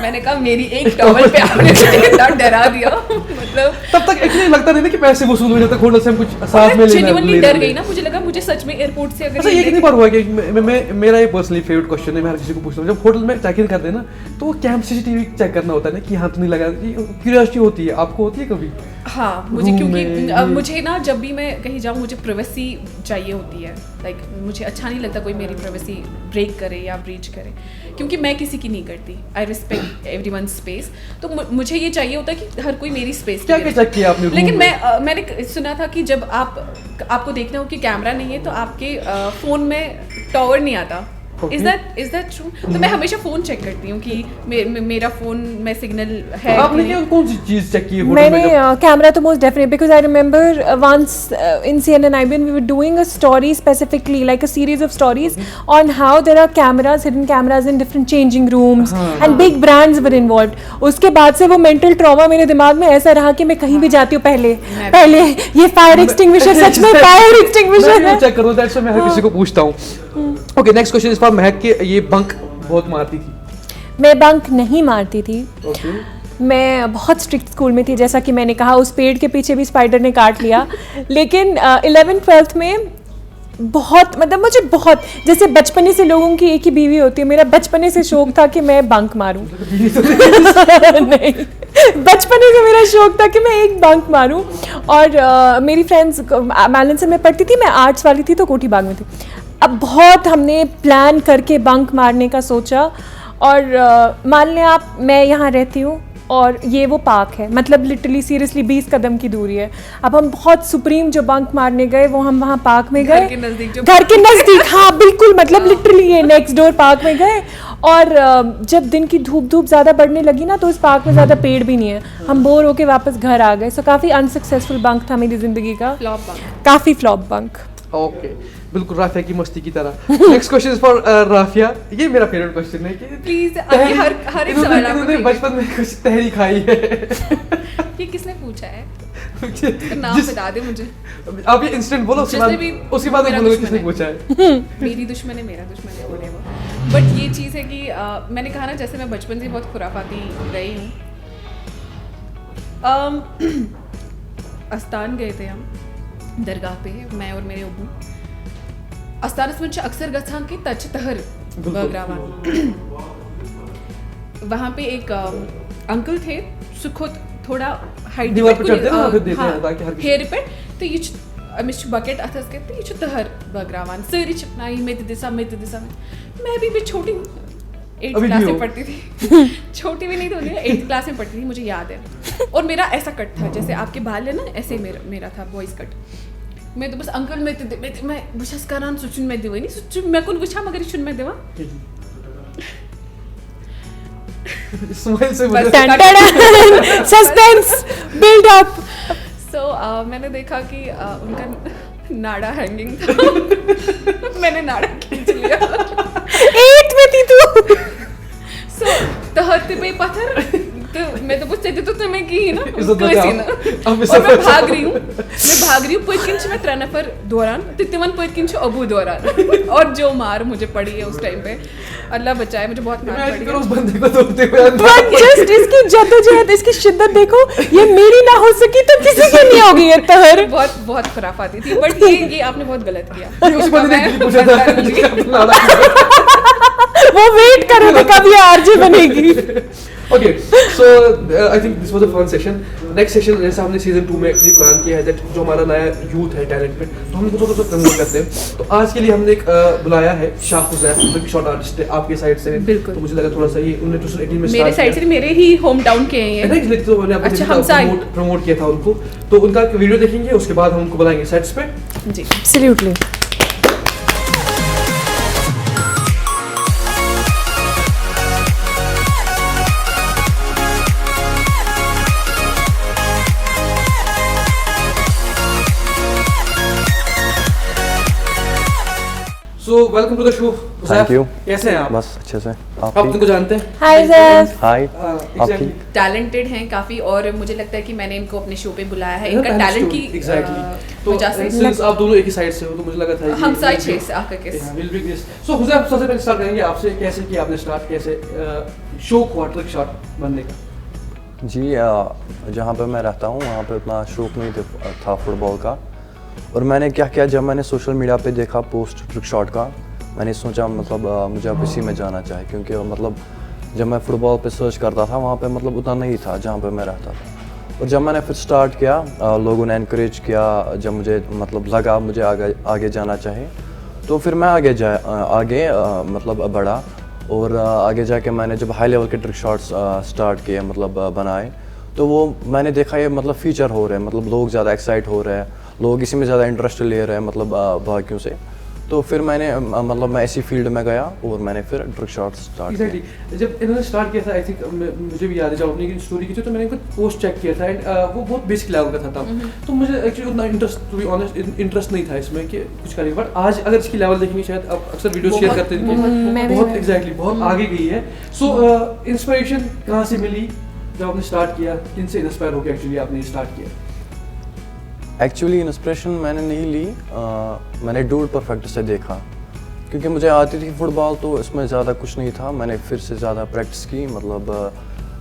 मैंने कहा मेरी एक टॉवल पे आपने मुझे इतना डरा दिया, मतलब तब तक एक्चुअली लगता नहीं था कि पैसे वसूल हो जाते होटल से, हम कुछ साथ में लेना। जेन्युइनली डर गई ना, मुझे लगा मुझे सच में एयरपोर्ट से अगर अच्छा ये कितनी बार हुआ कि मेरा ये पर्सनली फेवरेट क्वेश्चन है, मैं हर किसी को पूछता हूँ, जब होटल में चेक इन करते हैं ना तो वो कैंप CCTV चेक करना होता है ना कि हाथ तो नहीं लगा, क्यूरियोसिटी होती है, आपको होती है कभी? हाँ मुझे, क्योंकि मुझे ना जब भी मैं कहीं जाऊँ मुझे प्राइवेसी चाहिए होती है, लाइक मुझे अच्छा नहीं लगता कोई मेरी प्राइवेसी ब्रेक करे या ब्रीच करे, क्योंकि मैं किसी की नहीं करती। आई रिस्पेक्ट एवरीवन्स स्पेस, तो मुझे ये चाहिए होता है कि हर कोई मेरी स्पेस क्या क्या चेक किया आपने? लेकिन मैंने सुना था कि जब आपको देखना हो कि कैमरा नहीं है तो आपके फ़ोन में टॉवर नहीं आता, इज दैट ट्रू? तो मैं हमेशा फोन चेक करती हूँ कि मेरा फोन में सिग्नल है। आपने क्या कौन सी चीज चेक की? मैंने कैमरा तो most definitely, because I remember once in CNN IBN we were doing a story specifically, like a series of stories on how there are cameras, hidden cameras in different changing rooms and big brands were involved. उसके बाद से वो mental trauma मेरे दिमाग में ऐसा रहा कि मैं कहीं भी जाती हूँ पहले ये फायर एक्सटिंग्विशर, सच में फायर एक्सटिंग्विशर है। चेक करो, दैट्स व्हाई मैं हर किसी को पूछता हूँ। Okay, next question is for महक के ये बंक बहुत मारती थी। मैं बंक नहीं मारती थी। ओके, मैं बहुत स्ट्रिक्ट स्कूल में थी, जैसा कि मैंने कहा उस पेड़ के पीछे भी स्पाइडर ने काट लिया। लेकिन 11th-12th में बहुत, मतलब मुझे बहुत, जैसे बचपने से लोगों की एक ही बीवी होती है, मेरा बचपने से शौक था कि मैं बंक मारूं। नहीं, बचपने से मेरा शौक था कि मैं एक बंक मारूं। और मेरी फ्रेंड्स मैलन में पढ़ती थी, मैं आर्ट्स वाली थी तो कोठी बाग में थी। अब बहुत हमने प्लान करके बंक मारने का सोचा। और मान लें आप, मैं यहाँ रहती हूँ और ये वो पार्क है, मतलब लिटरली सीरियसली 20 कदम की दूरी है। अब हम बहुत सुप्रीम जो बंक मारने गए वो हम वहाँ पार्क में गए, घर के नज़दीक, हाँ बिल्कुल, मतलब लिटरली ये नेक्स्ट डोर पार्क में गए। और जब दिन की धूप ज़्यादा बढ़ने लगी ना, तो उस पार्क में ज़्यादा पेड़ भी नहीं है, हम बोर होके वापस घर आ गए। सो काफ़ी अनसक्सेसफुल बंक था मेरी ज़िंदगी का, काफ़ी फ्लॉप बंक। ओके, बिल्कुल राफिया की मस्ती की तरह। Next question is for Rafia. ये मेरा फेवरेट क्वेश्चन है कि प्लीज हर एक सवाल इन्होंने बचपन में कुछ तहरी खाई है। ये किसने पूछा है? नाम बता दे मुझे। आप ये इंस्टेंट बोलो, उसके बाद मैं बोलूंगा किसने पूछा है। मेरी दुश्मन है, मेरा दुश्मन है, बोले वो। बट ये चीज़ है कि मैंने कहा ना, जैसे मैं बचपन से बहुत खुराफाती रही हूँ। अस्तान गए थे हम दरगाह पे, मैं और मेरे अबू। अस्तानस में अक्सर गच्छां के तच तहर बगरावान। वहाँ पे एक अंकल थे, सुखुद थोड़ा हाइट दीवार पे चढ़ते हैं फिर देते हैं ताकि हर किसी हेयर पे तो ये अमिश बकेट अथस कहते ये तहर बगरावान सरी चपनाई में दिशा में मैं भी छोटी 8th क्लास में पढ़ती थी। छोटी भी नहीं थी, 8th क्लास में पढ़ती थी, मुझे याद है। और मेरा ऐसा कट था जैसे आपके बाल है ना, ऐसे मेरा था बॉयज कट। मैं तो बस अंकल मैं बस करान सुचुन में देवा नहीं सुचुन मैं कौन वुछा मगर सुन में देवा स्माइल से सस्पेंस बिल्ड अप। सो मैंने देखा कि उनका नाड़ा हैंगिंग था। मैंने नाड़ा खींच लिया। 8th में थी तू। सो तहत पे पत्थर तो मैं तो पूछती थी तो तुम्हें की ना और मैं भाग रही हूँ पॉइंट में 3 नफर दौरान तितिमन पॉइंट अबू दौरान। और जो मार मुझे पड़ी है उस टाइम पे, अल्लाह बचाए, मुझे बहुत मार पड़ी है। उस बंदे को तोड़ते हुए जस्ट इसकी जद्दोजहद, इसकी शिद्दत देखो, ये मेरी ना हो सकी तो किसी की नहीं होगी ये तहर। बहुत बहुत खुराफाती थी, बट ये आपने बहुत गलत किया। उस बंदे ने पूछा था वो वेट करेगा कभी आरजे बनेगी। Okay, so I think this was a fun session. Next session जैसे हमने सीजन 2 में एक्चुअली प्लान किया है दैट जो हमारा नया यूथ है टैलेंट में, तो हम इनको थोड़ा सा प्रमोट करते हैं। तो आज के लिए हमने एक बुलाया है शाह हुजैफ, जो कि शॉर्ट आर्टिस्ट है आपके साइड से। बिल्कुल। तो मुझे लगा थोड़ा सा ये 2018 में मेरे साइड से, मेरे ही होम टाउन के हैं ये। नहीं, इसलिए तो मैंने आपको प्रमोट किया था उनको। तो उनका वीडियो देखेंगे, उसके बाद हम उनको बुलाएंगे सेट्स पे। जी absolutely. So welcome to the show. Thank you. कैसे हैं आप? बस अच्छे से। आप इनको जानते हैं? हाय जैफ। हाय। Exactly. टैलेंटेड हैं काफी, और मुझे लगता है कि मैंने इनको अपने शो पे बुलाया है इनका टैलेंट की वजह से। सिंस आप दोनों एक ही साइड से हो तो मुझे लगा था हम साइड से आकर के। Will be this. So Huzaif, सबसे पहले स्टार्ट करेंगे आपसे, कैसे किया आपने स्टार्ट, कैसे शो क्वार्टर शॉट बनने का? जी, जहाँ पे मैं रहता हूँ वहाँ पे उतना शौक नहीं था फुटबॉल का। और मैंने क्या किया, जब मैंने सोशल मीडिया पे देखा पोस्ट ट्रिक शॉट का, मैंने सोचा मतलब मुझे अब इसी में जाना चाहिए, क्योंकि मतलब जब मैं फ़ुटबॉल पे सर्च करता था वहाँ पे मतलब उतना नहीं था जहाँ पे मैं रहता था। और जब मैंने फिर स्टार्ट किया, लोगों ने इनकरेज किया, जब मुझे मतलब लगा मुझे आगे जाना चाहिए, तो फिर मैं आगे मतलब बढ़ा। और आगे जाके मैंने जब हाई लेवल के ट्रिक शॉट्स स्टार्ट किए, मतलब बनाए, तो वो मैंने देखा ये मतलब फीचर हो रहे हैं, मतलब लोग ज़्यादा एक्साइट हो रहे हैं, लोग इसी में ज़्यादा इंटरेस्ट ले रहे हैं मतलब बाकियों से। तो फिर मैंने मतलब मैं इसी फील्ड में गया और मैंने फिर ट्रिक शॉट स्टार्ट किया। एग्जैक्टली जब इन्होंने स्टार्ट किया था आई थिंक मुझे भी याद है जब अपनी स्टोरी की थी तो मैंने इनको पोस्ट चेक किया था एंड वो बहुत बेसिक लेवल का था तब, तो मुझे एक्चुअली उतना interest to be honest interest नहीं था इसमें कि कुछ करेंगे, बट आज अगर इसकी लेवल देखेंगे शायद आप अक्सर वीडियो शेयर करते हैं कि बहुत एग्जैक्टली बहुत आगे गई है। सो इंस्पिरेशन कहाँ से मिली जब आपने स्टार्ट किया, किन से इंस्पायर होकर एक्चुअली आपने स्टार्ट किया? एक्चुअली इंस्पिरेशन मैंने नहीं ली, मैंने डूड परफेक्ट से देखा क्योंकि मुझे आती थी फुटबॉल तो इसमें ज़्यादा कुछ नहीं था। मैंने फिर से ज़्यादा प्रैक्टिस की, मतलब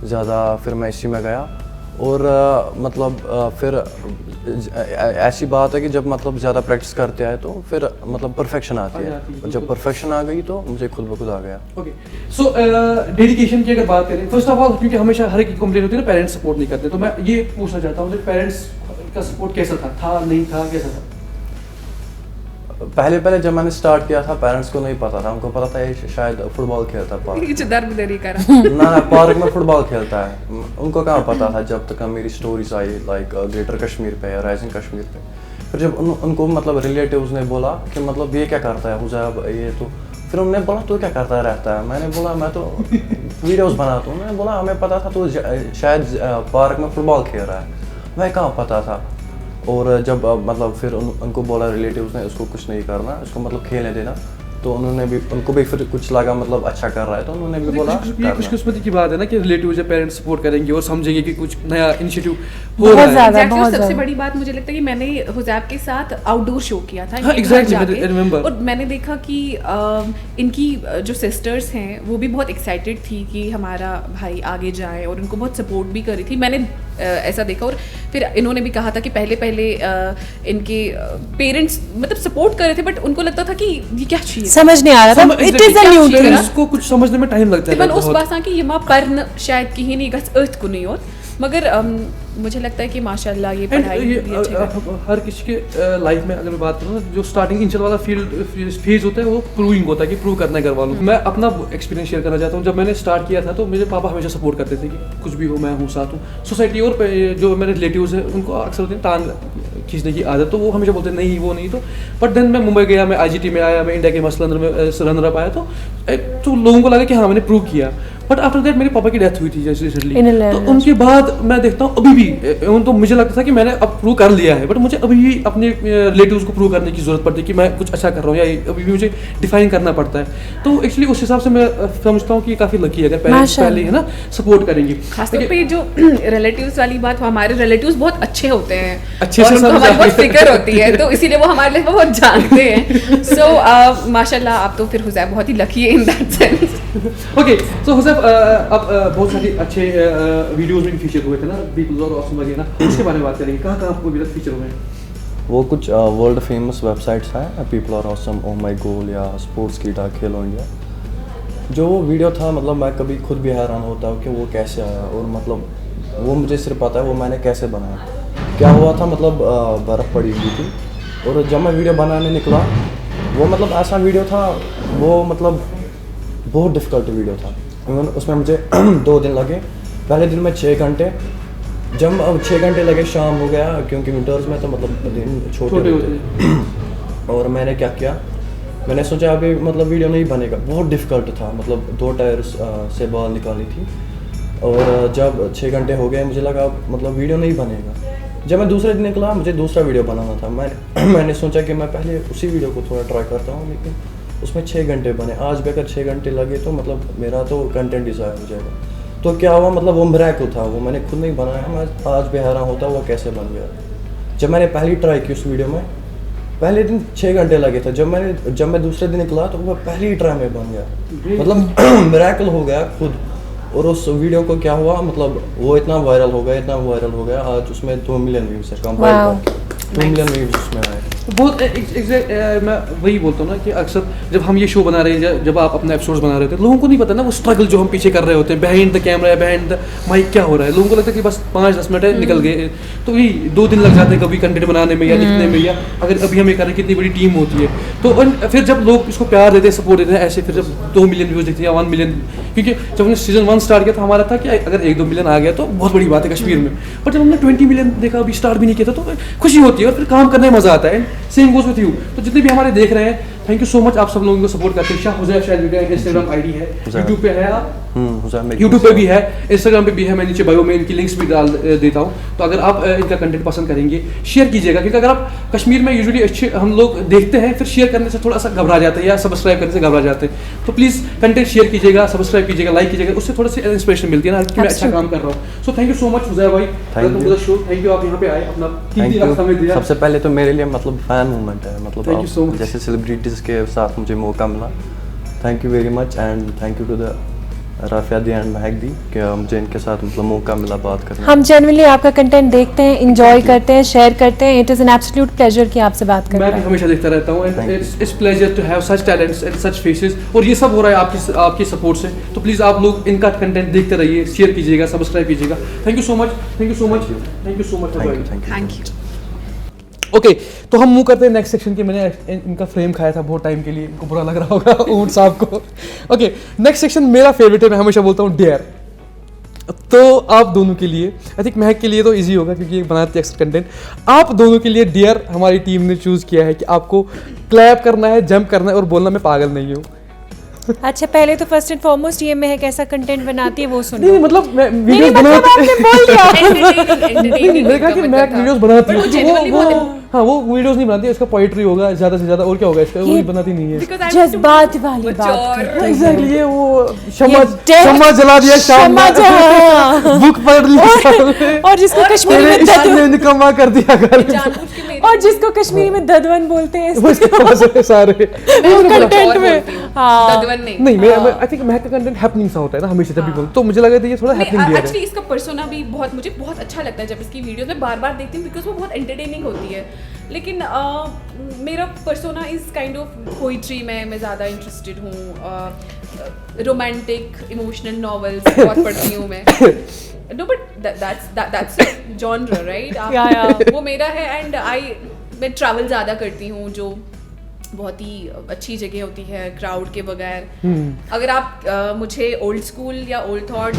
ज़्यादा फिर मैं इसी में गया और मतलब फिर ऐसी बात है कि जब मतलब ज़्यादा प्रैक्टिस करते आए तो फिर मतलब परफेक्शन आती है, जब परफेक्शन आ गई तो मुझे खुद ब खुद आ गया। ओके सो डेडिकेशन की अगर बात करें फर्स्ट ऑफ ऑल, क्योंकि हमेशा हर एक कंप्लेंट होती है ना पेरेंट्स सपोर्ट नहीं करते, तो मैं ये पूछना चाहता हूँ पेरेंट्स का सपोर्ट कैसा था नहीं था, कैसा था? पहले जब मैंने स्टार्ट किया था पेरेंट्स को नहीं पता था, उनको पता था ये शायद फुटबॉल खेलता है पार्क ना पार्क में फुटबॉल खेलता है, उनको कहाँ पता था जब तक मेरी stories I like greater Kashmir पे या राइजिंग कश्मीर पे। फिर जब उनको मतलब रिलेटिव्स ने बोला कि मतलब ये क्या करता है हुजैब ये, तो फिर उन्होंने बोला तो क्या करता रहता है, मैंने बोला मैं तो वीडियोस बनाता हूँ। मैंने बोला हमें पता था तो शायद पार्क में फुटबॉल खेल रहा है, मैं कहाँ पता था। और जब मतलब फिर उनको बोला रिलेटिव्स ने इसको कुछ नहीं करना, इसको मतलब खेलने देना, तो उनको भी फिर कुछ लगा मतलब अच्छा कर रहा है तो उन्होंने भी बोला ये खुशकिस्मती की बात है ना कि रिलेटिव्स या पेरेंट्स सपोर्ट करेंगे और समझेंगे कि कुछ नया इनिशिएटिव हो रहा है। Exactly, सबसे बड़ी बात मुझे लगता है कि मैंने हुजैब के साथ आउटडोर शो किया था हाँ, exactly, I remember. और मैंने देखा कि इनकी जो सिस्टर्स हैं वो भी बहुत एक्साइटेड थी कि हमारा भाई आगे जाए और उनको बहुत सपोर्ट भी करी थी, मैंने ऐसा देखा। और फिर इन्होंने भी कहा था कि पहले इनके पेरेंट्स मतलब सपोर्ट कर रहे थे बट उनको लगता था कि ये क्या चीज़ समझ नहीं आ रहा था, it is a new thing, इसको कुछ समझने में टाइम लगता है। तब उस बात की यमा पर्न शायद कहीं नहीं गस अर्थ को नहीं होत, मगर मुझे लगता है कि माशाल्लाह ये पढ़ाई भी अच्छी है। हर किसी के लाइफ में अगर मैं बात करूँ जो स्टार्टिंग इंचल वाला फेज होता है वो प्रूविंग होता है कि प्रूव करना है घर वालों को। मैं अपना एक्सपीरियंस शेयर करना चाहता हूँ। जब मैंने स्टार्ट किया था तो मेरे पापा हमेशा सपोर्ट करते थे कि कुछ भी हो मैं हूँ साथ हूँ। सोसाइटी और जो मेरे रिलेटिव्स हैं उनको अक्सर होती है टांग खींचने की आदत, तो वो हमेशा बोलते नहीं वो नहीं। तो बट देन मैं मुंबई गया, मैं IGT में आया, मैं इंडिया के मसलन में रनर अप आया, तो लोगों को लगा कि हाँ मैंने प्रूव किया। बट आफ्टर दैट मेरे पापा की डेथ हुई थी जैसे रिसेंटली, तो उनके बाद मैं देखता हूँ अभी भी तो मुझे लगता था कि मैंने अब प्रूव कर लिया है, बट मुझे अभी भी अपने रिलेटिव्स को प्रूव करने की जरूरत पड़ती है कि मैं कुछ अच्छा कर रहा हूँ, या अभी भी मुझे डिफाइन करना पड़ता है। तो एक्चुअली उस हिसाब से मैं समझता हूँ कि काफ़ी लकी है अगर पेरेंट्स पहले है ना सपोर्ट करेंगे। खासतौर पे जो रिलेटिव्स वाली बात, हमारे रिलेटिव्स बहुत अच्छे होते हैं, अच्छे और से उनको हमारी बहुत फिक्र होती है, तो इसीलिए वो हमारे लिए बहुत जानते हैं। सो माशाल्लाह आप तो फिर हुजैब बहुत ही लकी है in that sense. Okay so Huzaib अब बहुत सारे अच्छे वीडियोस में भी फीचर हुए थे ना, पीपल्स और ऑसम वगैरह, उसके बारे में बात करेंगे। कहाँ आपको अभी तक फीचर हुए हैं? वो कुछ वर्ल्ड फेमस वेबसाइट्स हैं, people are awesome, oh my god या स्पोर्ट्स कीटा, खेलो इंडिया। जो वो वीडियो था मतलब मैं कभी खुद भी हैरान होता हूँ कि वो कैसे आया, और मतलब वो मुझे सिर्फ पता है वो मैंने कैसे बनाया। क्या हुआ था मतलब बर्फ़ पड़ी हुई थी और जब मैं वीडियो बनाने निकला वो मतलब ऐसा वीडियो था, वो मतलब बहुत डिफ़िकल्ट वीडियो था। उसमें मुझे 2 दिन लगे। पहले दिन में 6 घंटे, जब अब 6 घंटे लगे शाम हो गया क्योंकि विंटर्स में तो मतलब दिन छोटे होते। और मैंने क्या किया, मैंने सोचा अभी मतलब वीडियो नहीं बनेगा, बहुत डिफ़िकल्ट था, मतलब 2 टायर्स से बॉल निकाली थी। और जब 6 घंटे हो गए मुझे लगा मतलब वीडियो नहीं बनेगा। जब मैं दूसरे दिन निकला मुझे दूसरा वीडियो बनाना था, मैंने सोचा कि मैं पहले उसी वीडियो को थोड़ा ट्राई करता हूँ, लेकिन उसमें 6 घंटे बने। आज भी अगर 6 घंटे लगे तो मतलब मेरा तो कंटेंट ही ज़ाया हो जाएगा। तो क्या हुआ मतलब वो मिरेकल था, वो मैंने खुद नहीं बनाया, मैं आज भी हैरान होता वो कैसे बन गया। जब मैंने पहली ट्राई की उस वीडियो में, पहले दिन 6 घंटे लगे थे, जब मैं दूसरे दिन निकला तो वो पहली ट्राई में बन गया, मतलब मिरेकल हो गया खुद। और उस वीडियो को क्या हुआ मतलब वो इतना वायरल हो गया, आज उसमें 2 मिलियन व्यूज़ है, कंपाइल 2 मिलियन व्यूज़ उसमें आए। बहुत एग्जैक्ट मैं वही बोलता हूँ ना कि अक्सर जब हम ये शो बना रहे हैं, जब आप अपने एपिसोड्स बना रहे होते हैं, लोगों को नहीं पता ना वो स्ट्रगल जो हम पीछे कर रहे होते हैं, बिहाइंड द कैमरा या बिहाइंड द माइक क्या हो रहा है। लोगों को लगता है कि बस 5-10 मिनट है निकल गए, तो यही 2 दिन लग जाते हैं कभी कंटेंट बनाने में या लिखने में, या अगर अभी हम ये कर रहे हैं कितनी बड़ी टीम होती है। तो फिर जब लोग इसको प्यार देते हैं, सपोर्ट देते हैं, ऐसे फिर जब 2 मिलियन व्यूज़ देखते हैं या 1 मिलियन, क्योंकि जब हमने सीजन 1 स्टार्ट किया था हमारा था कि अगर 1-2 मिलियन आ गया तो बहुत बड़ी बात है कश्मीर में, बट जब हमने 20 मिलियन देखा, अभी स्टार्ट भी नहीं किया था, तो खुशी होती है और फिर काम करने में मज़ा आता है। Same goes with you. तो जितने भी हमारे देख रहे हैं थैंक यू सो मच आप सब लोगों को सपोर्ट करते हैं। शाह हुज़ैफ शायद वीडियो इंस्टाग्राम आईडी है, यूट्यूब पे है आप, यूट्यूब पे भी है, इंस्टाग्राम पे भी है, मैं नीचे बायो में इनकी लिंक्स भी डाल देता हूँ। तो अगर आप इनका कंटेंट पसंद करेंगे शेयर कीजिएगा, क्योंकि अगर आप कश्मीर में यूजुअली अच्छे हम लोग देखते हैं फिर शेयर करने से थोड़ा सा घबरा जाते हैं या सब्सक्राइब करने से घबरा जाते हैं। तो प्लीज़ कंटेंट शेयर कीजिएगा, सब्सक्राइब कीजिएगा, लाइक कीजिएगा, उससे थोड़ी सी इंस्पिरेशन मिलती है ना कि मैं अच्छा काम कर रहा हूँ। So thank you so much Huzaif भाई, welcome to the show. Thank you आप यहाँ पे आए, अपना कीमती वक्त हमें दिया। सबसे पहले तो मेरे लिए मतलब फैन मूवमेंट है, मतलब Thank you so much. जैसे सेलिब्रिटीज़ के साथ मुझे मौका मिला, thank you very much and thank you to the Rafia di and Mehak di कि मुझे इनके साथ मतलब मौका मिला बात करने। हम जनरली आपका कंटेंट देखते हैं, इंजॉय करते हैं, शेयर करते हैं। It is an absolute pleasure कि आपसे बात मैं भी करना। हमेशा देखता रहता हूँ and it's pleasure to have such talents and such faces, और ये सब हो रहा है आपकी सपोर्ट से। तो प्लीज़ आप लोग इनका कंटेंट देखते रहिए, शेयर कीजिएगा, सब्सक्राइब कीजिएगा। Thank you so much, thank you so much, thank you so much. Thank you. Okay तो हम मूव करते हैं नेक्स्ट सेक्शन की। मैंने इनका फ्रेम खाया था बहुत टाइम के लिए, इनको बुरा लग रहा होगा ऊँट साहब को। ओके नेक्स्ट सेक्शन मेरा फेवरेट है, मैं हमेशा बोलता हूँ डेयर। तो आप दोनों के लिए, आई थिंक महक के लिए तो इजी होगा क्योंकि ये बनाती है अक्सर कंटेंट। आप दोनों के लिए डेयर हमारी टीम ने चूज़ किया है कि आपको क्लैप करना है, जंप करना है और बोलना मैं पागल नहीं हूँ। अच्छा पहले तो फर्स्ट एंड फॉरमोस्ट ये महक कैसा कंटेंट बनाती है वो सुनो। नहीं मतलब मैं वीडियोस मतलब आपने बोल दिया। नहीं मैंने कहा कि मैं एक्ट वीडियोस बनाती But वो हूँ, genuinely वो बहुत- हाँ वो वीडियोस नहीं बनाती है, इसका पोइट्री होगा ज़्यादा से ज़्यादा, और क्या होगा इसका, वो भी बनाती नहीं है। जज्बात वाली बात करते हैं। एग्जैक्टली ये वो शम्मा death- शम्मा जला दिया शाम शम्मा जला। बुक पढ़ ली शाम में, और जिसको कश्मीरी तेरे में इश्क दद ने निकम्मा कर दिया घर और जिसको कश्मीरी में ददवन बोलते हैं उसके पास है सारे कंटेंट में। हाँ नहीं मैं आई थिंक महक का कंटेंट हैपनिंग सा होता है ना हमेशा जब भी बोलते, तो मुझे लगा था ये थोड़ा हैपनिंग दिया एक्चुअली है। इसका पर्सोना भी मुझे बहुत अच्छा लगता है जब इसकी वीडियोस में बार बार देखती हूँ, बिकॉज वो बहुत एंटरटेनिंग होती है। लेकिन मेरा persona is kind of poetry में मैं ज़्यादा इंटरेस्टेड हूँ, रोमांटिक इमोशनल नॉवेल्स बहुत पढ़ती हूँ मैं। No but that's genre right, वो मेरा है। एंड मैं ट्रैवल ज़्यादा करती हूँ, जो बहुत ही अच्छी जगह होती है क्राउड के बगैर। अगर आप मुझे ओल्ड स्कूल या ओल्ड थॉट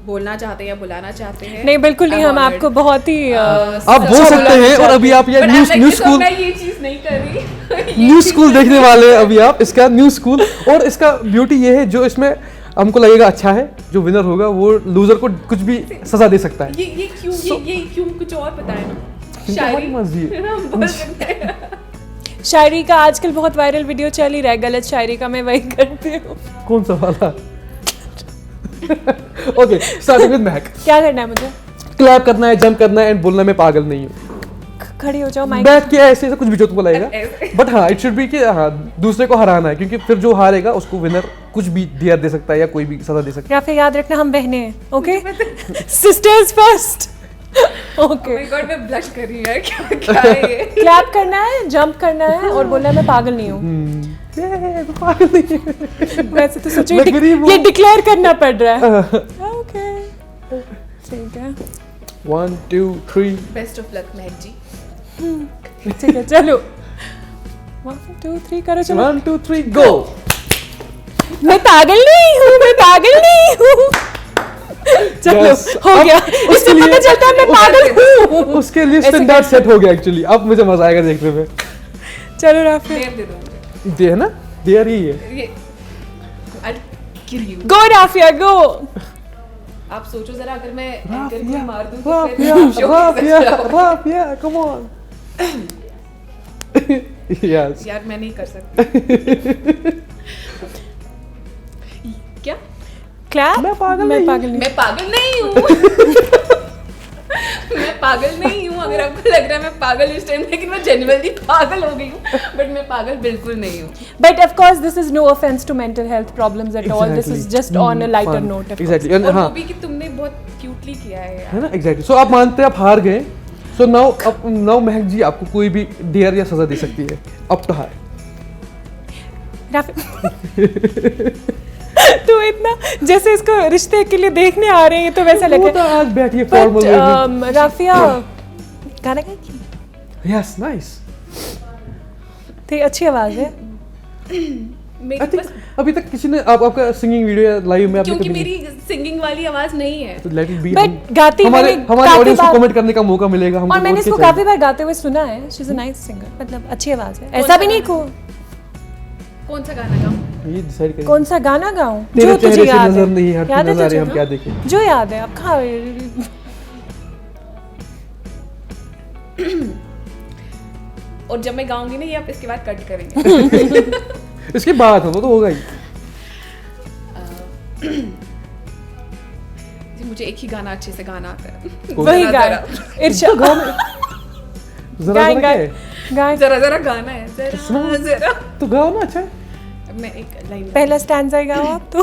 बोलना चाहते हैं या बुलाना चाहते हैं, नहीं बिल्कुल नहीं, हम आपको बहुत ही आप बोल सकते हैं। और अभी आप ये न्यू स्कूल, मैं ये चीज़ नहीं कर रही। न्यू स्कूल देखने वाले हैं अभी आप, इसका न्यू स्कूल। और इसका ब्यूटी ये है जो इसमें हमको लगेगा अच्छा है, जो विनर होगा वो लूजर को कुछ भी सजा दे सकता है। ये क्यों कुछ और बताए ना, हमारी मर्जी है। हम बोल सकते हैं। शायरी का आजकल बहुत वायरल वीडियो चल ही रहा है, गलत शायरी का, मैं वही करती हूँ। कौन सा वाला? ओके स्टार्टिंग विद महक। क्या करना है मुझे? क्लैप करना है, जंप करना है एंड बोलना मैं पागल नहीं हूँ। खड़ी हो जाओ माइक। बैठ के ऐसे ऐसे कुछ भी जो तुमको लगेगा, बट हाँ इट शुड बी कि हाँ दूसरे को हराना है, क्योंकि फिर जो हारेगा उसको विनर कुछ भी दिया दे सकता है या कोई भी सजा दे सकता या फिर याद रखना हम बहने हैं, okay? Sisters first. Okay my God मैं ब्लश कर रही हूँ, क्या है ये? क्लैप करना है, जंप करना है और बोलना है मैं पागल नहीं हूँ। है। पागल नहीं है। वैसे तो सोचो मैं गरीब हूँ। ये डिक्लेयर करना पड़ रहा है। ओके ठीक है 1 2 3 बेस्ट ऑफ लक महक जी। ठीक है चलो 1 2 3 करो चलो। 1 2 3 गो। मैं पागल नहीं हूँ, मैं पागल नहीं हूँ। चलो Yes. हो अब गया, उसके इससे लिए- पता चलता है मैं पागल हूँ। उसके लिए ऐसे स्टैंडर्ड कैसे? सेट हो गया एक्चुअली, अब मुझे मजा आएगा देखने में। चलो राफिया देर दे दो दे है ना, देयर ही है। ये, I'll kill you। गो राफिया गो। आप सोचो जरा, अगर मैं एंकर को राफिया मार दूं तो राफिया फिर show राफिया कैसे चलाऊं? Rafia come on. यस यार मैं नहीं कर सकती। क्या? क्लैप। मैं पागल मैं नहीं पागल नहीं। मैं पागल नहीं हूँ। मैं पागल नहीं हूँ। अगर आपको लग रहा है मैं पागल इस टाइम, लेकिन मैं जेन्युइनली पागल हो गई हूँ, बट मैं पागल बिल्कुल नहीं हूँ। But of course, this is no offense to mental health problems at all. This is just on a lighter note. of course. Exactly और हाँ वो भी कि तुमने बहुत क्यूटली किया है यार। है ना एग्जैक्टली। सो आप मानते हैं आप हार गए, सो नाउ महक जी आपको कोई भी डेयर या सजा दे सकती है, अप टू हार। तो इतना जैसे इसको रिश्ते के लिए देखने आ रहे हैं, तो वैसा लग वो रहा तो आज बैठिए है। फॉर्मल वे But राफिया गाना गाएगी? में। Yes nice. तेरी अच्छी आवाज है। मेरी आई थिंक बस अभी तक किसी ने आपका सिंगिंग वीडियो या लाइव में आपने क्योंकि कभी मेरी सिंगिंग वाली आवाज नहीं है। तो लेट इट बी। But गाती हमारे मैंने हमारे काफी ऑडियंस को बार- कमेंट करने का मौका मिलेगा हमको। और मैंने और इसको क्या काफी बार गाते हुए सुना है। She is a nice singer, मतलब अच्छी आवाज है, ऐसा भी नहीं को कौन सा गाना गाऊं? ये डिसाइड करें। कौन सा गाना गाऊं तेरे जो तुझे चेहरे से याद नजर है? नहीं हटती याद है नजर तुझे? हम क्या देखें। जो याद है, अब कहाँ और जब मैं गाऊंगी ना, ये आप इसके बाद कट करेंगे। इसके बाद वो तो होगा ही। जी, मुझे एक ही गाना अच्छे से गाना आता है। वही जरा- गाना जरा- इरशाद जरा गाएं जरा क्या है? गाएं जरा जरा गाना है, जरा जरा। तो गाओ ना। अच्छा है। मैं एक लाइन पहला स्टैंजा गाओ आप तो।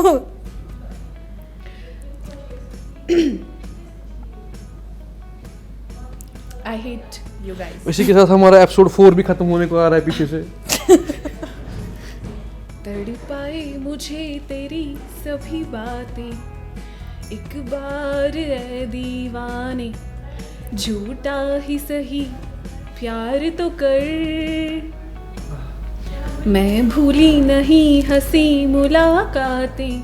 I hate you guys. इसी के साथ हमारा एपिसोड 4 भी खत्म होने को आ रहा है पीछे से। तड़पाए मुझे तेरी सभी बातें, एक बार ऐ दीवाने, झूठा ही सही प्यार तो कर। मैं भूली नहीं हंसी मुलाकातें,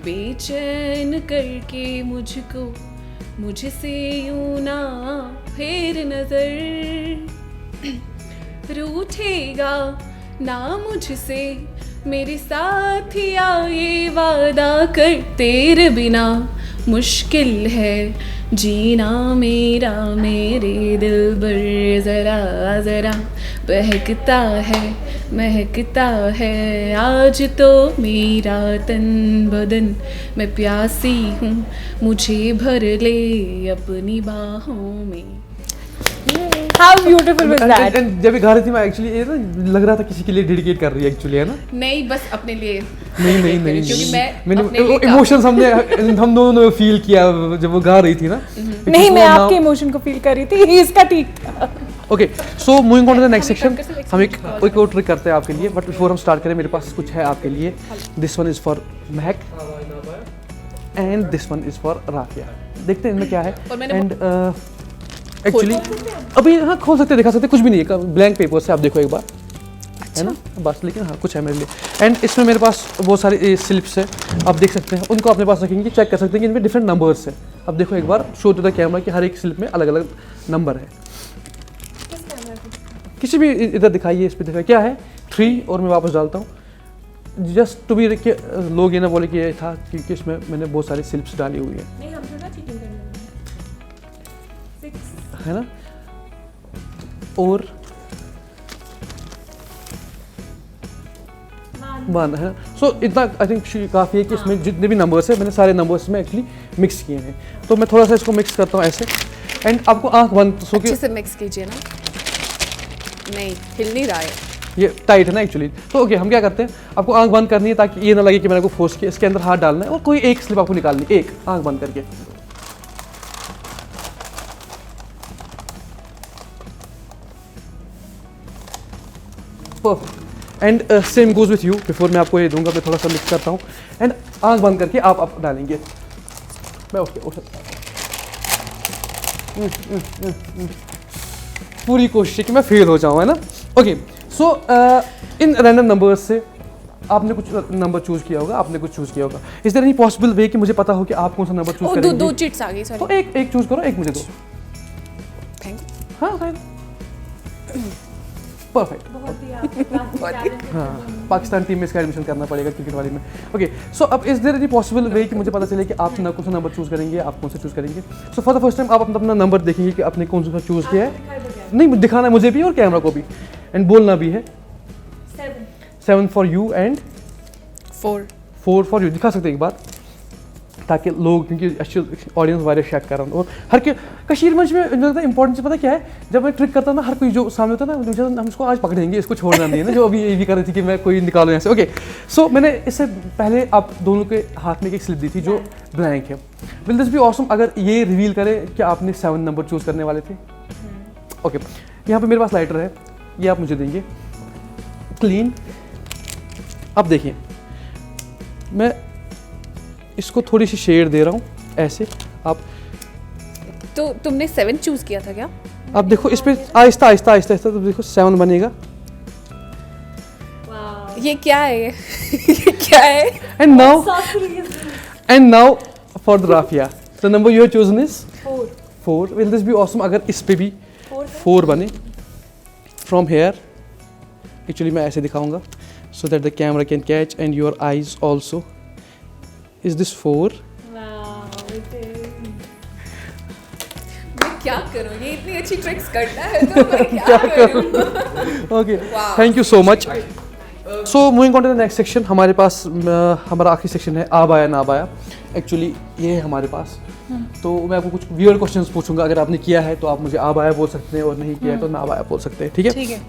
बेचैन करके मुझको मुझसे यूं ना फेर नजर। रूठेगा ना मुझसे मेरे साथिया, ये वादा कर, तेरे बिना मुश्किल है जीना मेरा, मेरे दिल बर जरा जरा बहकता है महकता है आज तो मेरा तन बदन, मैं प्यासी हूँ मुझे भर ले अपनी बाहों में। How beautiful was that? And जब ये गा रही थी मैं एक्चुअली ये ना लग रहा था किसी के लिए डेडिकेट कर रही है एक्चुअली, है ना? नहीं, बस अपने लिए। नहीं क्योंकि मैं मैंने अपने लिए इमोशंस हम दोनों ने फील किया जब वो गा रही थी ना। नहीं, मैं आपके इमोशन को फील कर रही थी, इसका ठीक था। Okay, so moving on to the next हम सेक्शन। एक करके हम एक और ट्रिक करते हैं आपके लिए, बट बिफोर हम स्टार्ट करें मेरे पास कुछ है आपके लिए। This one is for Mehak and this one is for Rafia. देखते हैं इनमें क्या है। और मैंने एंड एक्चुअली अभी हाँ खोल सकते दिखा सकते, कुछ भी नहीं है, ब्लैंक पेपर से आप देखो एक बार, है ना बस। लेकिन हाँ कुछ है मेरे लिए। एंड इसमें मेरे पास बहुत सारी स्लिप्स है, आप देख सकते हैं, उनको अपने पास रखेंगे, चेक कर सकते हैं कि इनमें डिफरेंट नंबर्स है। अब देखो एक बार शो टू द कैमरा कि हर एक स्लिप में अलग अलग नंबर है। किसी भी इधर दिखाइए, इस पर दिखाइए क्या है 3, और मैं वापस डालता हूँ जस्ट टू बी लोग ये ना बोले कि ये था, क्योंकि इसमें मैंने बहुत सारी स्लिप्स डाली हुई है, नहीं, हम थोड़ा चीटिंग करेंगे। है ना। और 1 है। सो इतना आई थिंक काफ़ी है कि इसमें जितने भी नंबर्स है मैंने सारे नंबर्स में एक्चुअली मिक्स किए हैं। तो मैं थोड़ा सा इसको मिक्स करता हूँ ऐसे, एंड आपको आंख बंद सो अच्छे कि से मिक्स कीजिए ना। नहीं, हिल नहीं रहा है। ये टाइट है ना एक्चुअली। तो ओके, हम क्या करते हैं, आपको आंख बंद करनी है ताकि ये ना लगे कि मैंने को फोर्स किया। इसके अंदर हाथ डालना है और कोई एक स्लिप आपको निकालनी है, एक आंख बंद करके। Perfect. And same goes with you. Before मैं आपको ये दूंगा, मैं थोड़ा सा मिक्स करता हूँ, एंड आंख बंद करके आप डालेंगे। मैं उठ पूरी कोशिश है कि मैं फेल हो जाऊँ, है ना। Okay, so in random numbers से आपने कुछ नंबर चूज किया होगा, आपने कुछ चूज किया होगा। Is there any possible way कि मुझे पता हो कि आप कौन सा नंबर चूज करेंगे? दो चिट्स आ गई, तो सॉरी। एक चूज करो, एक मुझे दो। Thank you. हाँ फाइन, परफेक्ट। हाँ, पाकिस्तान टीम में इसका एडमिशन करना पड़ेगा क्रिकेट वाली में। ओके, सो अब is there any possible way कि मुझे पता चले कि आप कौन सा नंबर चूज करेंगे, आप कौन सा चूज करेंगे? So for the first time आप अपना नंबर देखेंगे कि आपने कौन सा चूज किया है। नहीं, दिखाना है मुझे भी और कैमरा को भी, एंड बोलना भी है। 7 for you and 4 for you. दिखा सकते हैं एक बार ताकि लोग, क्योंकि ऑडियंस वारिया चेक कर रहा हूँ। और हर के कशीर मंच में मुझे लगता है इंपॉर्टेंट पता क्या है, जब मैं ट्रिक करता हूँ ना, हर कोई जो सामने होता है ना, मुझे हम इसको आज पकड़ेंगे, इसको छोड़ना नहीं है ना, जो अभी ये भी कर रही थी कि मैं कोई निकालूँ यहाँ से। ओके, सो मैंने इससे पहले आप दोनों के हाथ में एक स्लिप दी थी जो ब्लैंक है। विल दिस बी ऑसम अगर ये रिवील करे कि आपने 7 नंबर चूज करने वाले थे? ओके, यहाँ पे मेरे पास लाइटर है, ये आप मुझे देंगे क्लीन। अब देखिए, मैं इसको थोड़ी सी शेड दे रहा हूँ ऐसे। आप तो तुमने 7 चूज किया था क्या? आप देखो इस पे आहिस्ता आहिस्ता आहिस्ता आहिस्ता, तो देखो 7 बनेगा। ये क्या है? ये क्या है? And now for the Rafia, the number you have chosen is 4। Will this be awesome अगर इस पे भी 4 बने फ्रॉम हेयर एक्चुअली मैं ऐसे दिखाऊंगा so that the camera can catch and your eyes also. Is this 4? मैं क्या करूँ, ये इतनी अच्छी ट्रिक्स करता है तो मैं क्या करूँ. Okay, Wow. Thank you so much. So moving on to the next section. हमारे पास हमारा आखिरी सेक्शन है आबाया ना आबाया. एक्चुअली ये है हमारे पास. तो मैं आपको कुछ वियर्ड क्वेश्चंस पूछूंगा. अगर आपने किया है तो आप मुझे आबाया बोल सकते हैं और नहीं किया है तो ना आबाया बोल सकते हैं. ठीक है? ठीक है.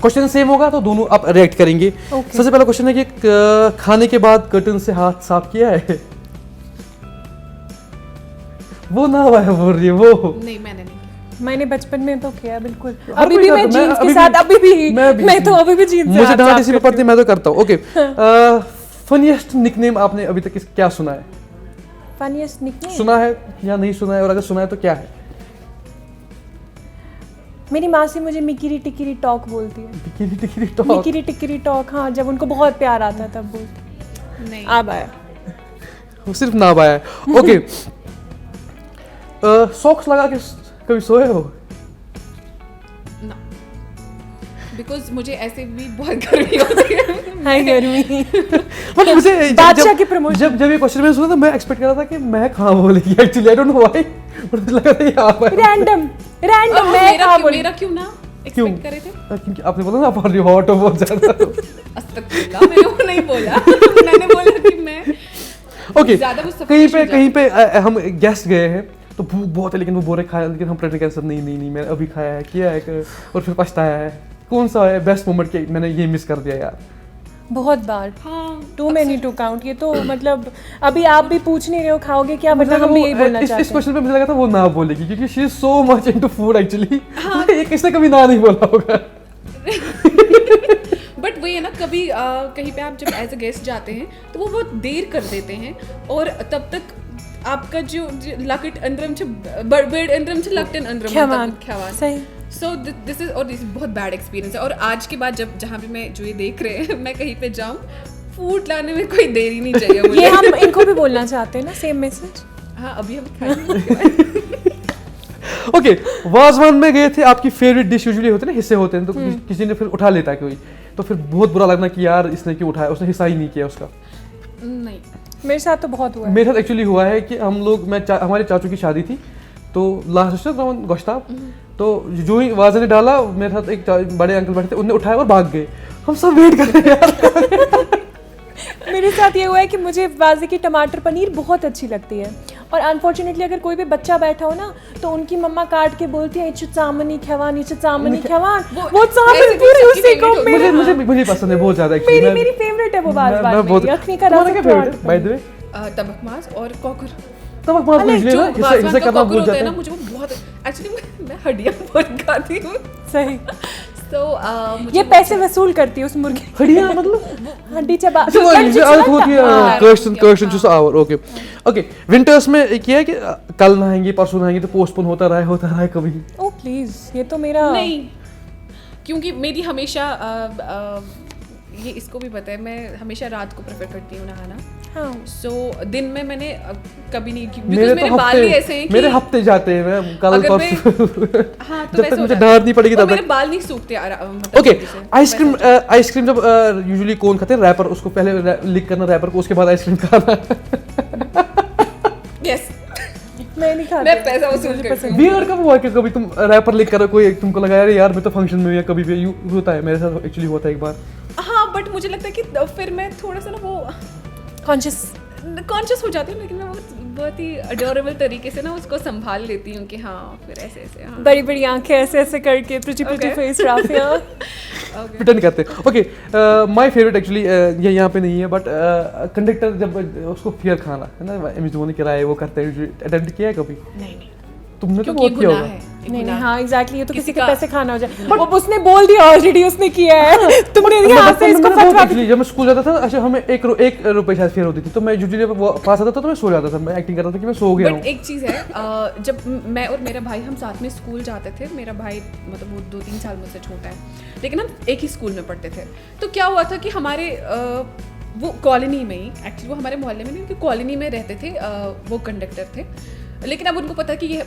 क्वेश्चन सेम होगा तो दोनों आप रिएक्ट करेंगे. Okay. सबसे पहला क्वेश्चन है कि खाने के बाद कर्टन से हाथ साफ किया है? वो ना आबाया बोल रही है वो. नहीं, मैंने नहीं. मैंने बचपन में तो किया बिल्कुल. हर अभी कोई भी मैं करता है. जीन्स अभी के भी- साथ अभी भी मैं तो अभी भी जीन्स से मुझे हाथ डांट साफ इसी पे करती पड़ती है, मैं तो करता हूँ. ओके, फनीएस्ट निकनेम आपने अभी तक क्या सुना है? हूँ. फनीएस्ट निकनेम सुना है या नहीं सुना है, और अगर सुना है तो क्या है? मेरी माँ से मुझे मिकिरी टिकिरी टॉक बोलती है. टिकिरी टिकिरी टॉक. मिकिरी टिकिरी टॉक. हाँ, जब उनको बहुत प्यार आता तब बोलती. नहीं. अब आया. वो सिर्फ ना आया है. ओके, सॉक्स लगा के कभी सोए हो? ना, बिकॉज मुझे ऐसे भी बहुत गर्मी होती है. हाय गर्मी. मतलब मुझे बादशाह की promotion. जब ये क्वेश्चन मैंने सुना था, मैं एक्सपेक्ट कर रहा था कि मैं कहाँ बोलेगी. Actually I don't know why, मुझे लगा था ये आप है. रैंडम अब मैं कहाँ बोली. मेरा क्यों ना क्यों? एक्सपेक्ट करे थे. क्योंकि आपने बोला ना आप ऑलरेडी हॉट हो बहुत ज्यादा. अस्तगफिरुल्लाह, मैंने वो नहीं बोला. मैंने बोला कि मैं ओके, ज़्यादा वो कहीं पे हम गेस्ट गए हैं तो भूख बहुत है, लेकिन वो बोल रहे खाया, लेकिन हम प्रेटर कह रहे नहीं मैंने अभी खाया है, किया है, और फिर पछताया है. कौन सा है बेस्ट मोमेंट कि मैंने ये मिस कर दिया यार? बहुत बार. हाँ, टू मैनी टू काउंट. ये तो मतलब अभी आप भी पूछ नहीं रहे हो खाओगे क्या, मुझे मतलब लगा हम भी वो- यही बोलना इस चाहते हैं. क्वेश्चन पे मुझे लगा था वो ना बोलेगी क्योंकि she is so much into food actually. ये किसने कभी ना नहीं बोला होगा. बट वही है ना, कभी कहीं पे आप जब एज अ गेस्ट जाते हैं तो वो बहुत देर कर देते हैं और तब तक आपका जो लकट अंदरम छ बड़ अंदरम छ लकटन अंदरम ख्यावान. सही. सो दिस इज बहुत बैड एक्सपीरियंस है. और आज के बाद जब जहाँ पे मैं जो ये देख रहे हैं मैं कहीं पे जाऊँ, फूड लाने में कोई देरी नहीं चाहिए मुझे. ये हम इनको भी बोलना चाहते हैं ना, सेम मैसेज. हाँ, अभी हम खाएंगे. ओके, वाजवान में गए थे, आपकी फेवरेट डिश यूजुअली होते हैं ना, हिस्से होते हैं, तो किसी ने फिर उठा लेता है कोई, तो फिर बहुत बुरा लगना कि यार इसने क्यों उठाया, उसने हिस्सा ही नहीं किया उसका. नहीं. मेरे साथ तो बहुत हुआ है. मेरे साथ एक्चुअली हुआ है कि हम लोग हमारे चाचू की शादी थी तो लास्ट गोश्ताब, तो जो ही वाजा ने डाला, मेरे साथ एक बड़े अंकल बैठे थे, उन्होंने उठाया और भाग गए. हम सब वेट कर रहे हैं यार. मेरे साथ ये हुआ है कि मुझे वाजे की टमाटर पनीर बहुत अच्छी लगती है और अनफॉर्चुनेटली अगर कोई भी बच्चा बैठा हो ना तो उनकी मम्मा काट के बोलती है इच्छु चामनी खवान, इच्छु चामनी खवान. वो चावल ऐसे भी पूरी सबकी उसी को favorite मेरे मुझे मुझे पसंद है बहुत ज्यादा एक्चुअली. मेरी फेवरेट है वो वाजवान मैं बहुत. में. यखनी का तुम्हारा क्या रस फेवरेट है बाय द वे? तबक मास और कॉकर. तबक मार अरे, पूछ जो लेना, वाजवान हिस्से का करना कॉकर भूल होता जाते है ना, हैं. मुझे वो बहुत एक्चुअली मैं हड्डियां बहुत खाती हूँ. सही. तो ये पैसे वसूल करती है उस मुर्गे हड्डियां मतलब हड्डी चबा. अच्छा वो लग जो आदत होती है हाँ, क्वेश्चन जो आवर. ओके ओके, विंटर्स में किया है कि कल नहाएंगे परसों नहाएंगे तो पोस्टपोन होता रहा है कभी? ओ प्लीज, ये तो मेरा नहीं, क्योंकि मेरी हमेशा ये इसको भी पता है, मैं हमेशा रात को प्रेफर करती हूँ नहाना. हाँ. सो दिन में मैंने कभी नहीं की, मेरे मेरे तो बाल ही ऐसे हैं हफ्ते मेरे कि हफ्ते जाते हैं. मैं कल अगर परसों हाँ, तो जब वैसे तक हो मुझे जाता है. डांट नहीं पड़ेगी और तब मेरे तक. बाल नहीं सूखते मतलब ओके, जल्दी से. आइसक्रीम जब यूजुअली कौन खाते हैं? रैपर. उसको पहले लिक करना रैपर को, उसके बाद आइसक्रीम खाना. यस, मैं नहीं खाती. मैं पैसा वसूल मुझे करती पसंद हूँ. वियर्ड कब हुआ कि कभी तुम रैपर लिक करो, कोई तुमको लगा यार मैं तो फंक्शन में हूं, या कभी भी होता है. मेरे साथ एक्चुअली हुआ था एक बार. हाँ, बट मुझे लगता है कि फिर मैं थोड़ा सा ना वो कॉन्शियस हो जाती हूँ, लेकिन मैं वो बहुत ही अडोरेबल तरीके से ना उसको संभाल लेती हूँ कि हाँ फिर ऐसे ऐसे. हाँ, बड़ी बड़ी आंखें ऐसे ऐसे करके pretty pretty Okay. Face Rafia. okay. Pretend करते हैं. ओके, माय फेवरेट एक्चुअली ये यहाँ पे नहीं है, बट कंडक्टर जब उसको फियर खाना है ना, एम एस धोनी कराए वो करते हैं, अटेम्प्ट किया है कभी नहीं नहीं, तुमने? तो क्योंकि बहुत किया गुनाह होगा. है. नहीं नहीं, हाँ एग्जैक्टली, ये तो किसी के का- पैसे खाना हो जाए. वो उसने बोल दिया ऑलरेडी, उसने किया है. तुमने यहाँ से इसको फतवा एक्चुअली जब मैं स्कूल जाता था, अच्छा हमें एक रुपए शायद फेयर होती थी, तो मैं यूजुअली पास आता था तो मैं सो जाता था. मैं एक्टिंग कर रहा था कि मैं सो गया हूँ. बट एक चीज़ है, जब मैं और मेरा भाई हम साथ में स्कूल जाते थे, मेरा भाई मतलब वो 2-3 साल मुझसे छोटा है, लेकिन हम एक ही स्कूल में पढ़ते थे. तो क्या हुआ था कि हमारे वो कॉलोनी में ही, एक्चुअली वो हमारे मोहल्ले में नहीं, उनकी कॉलोनी में रहते थे. वो कंडक्टर थे. लेकिन अब उनको पता कि ये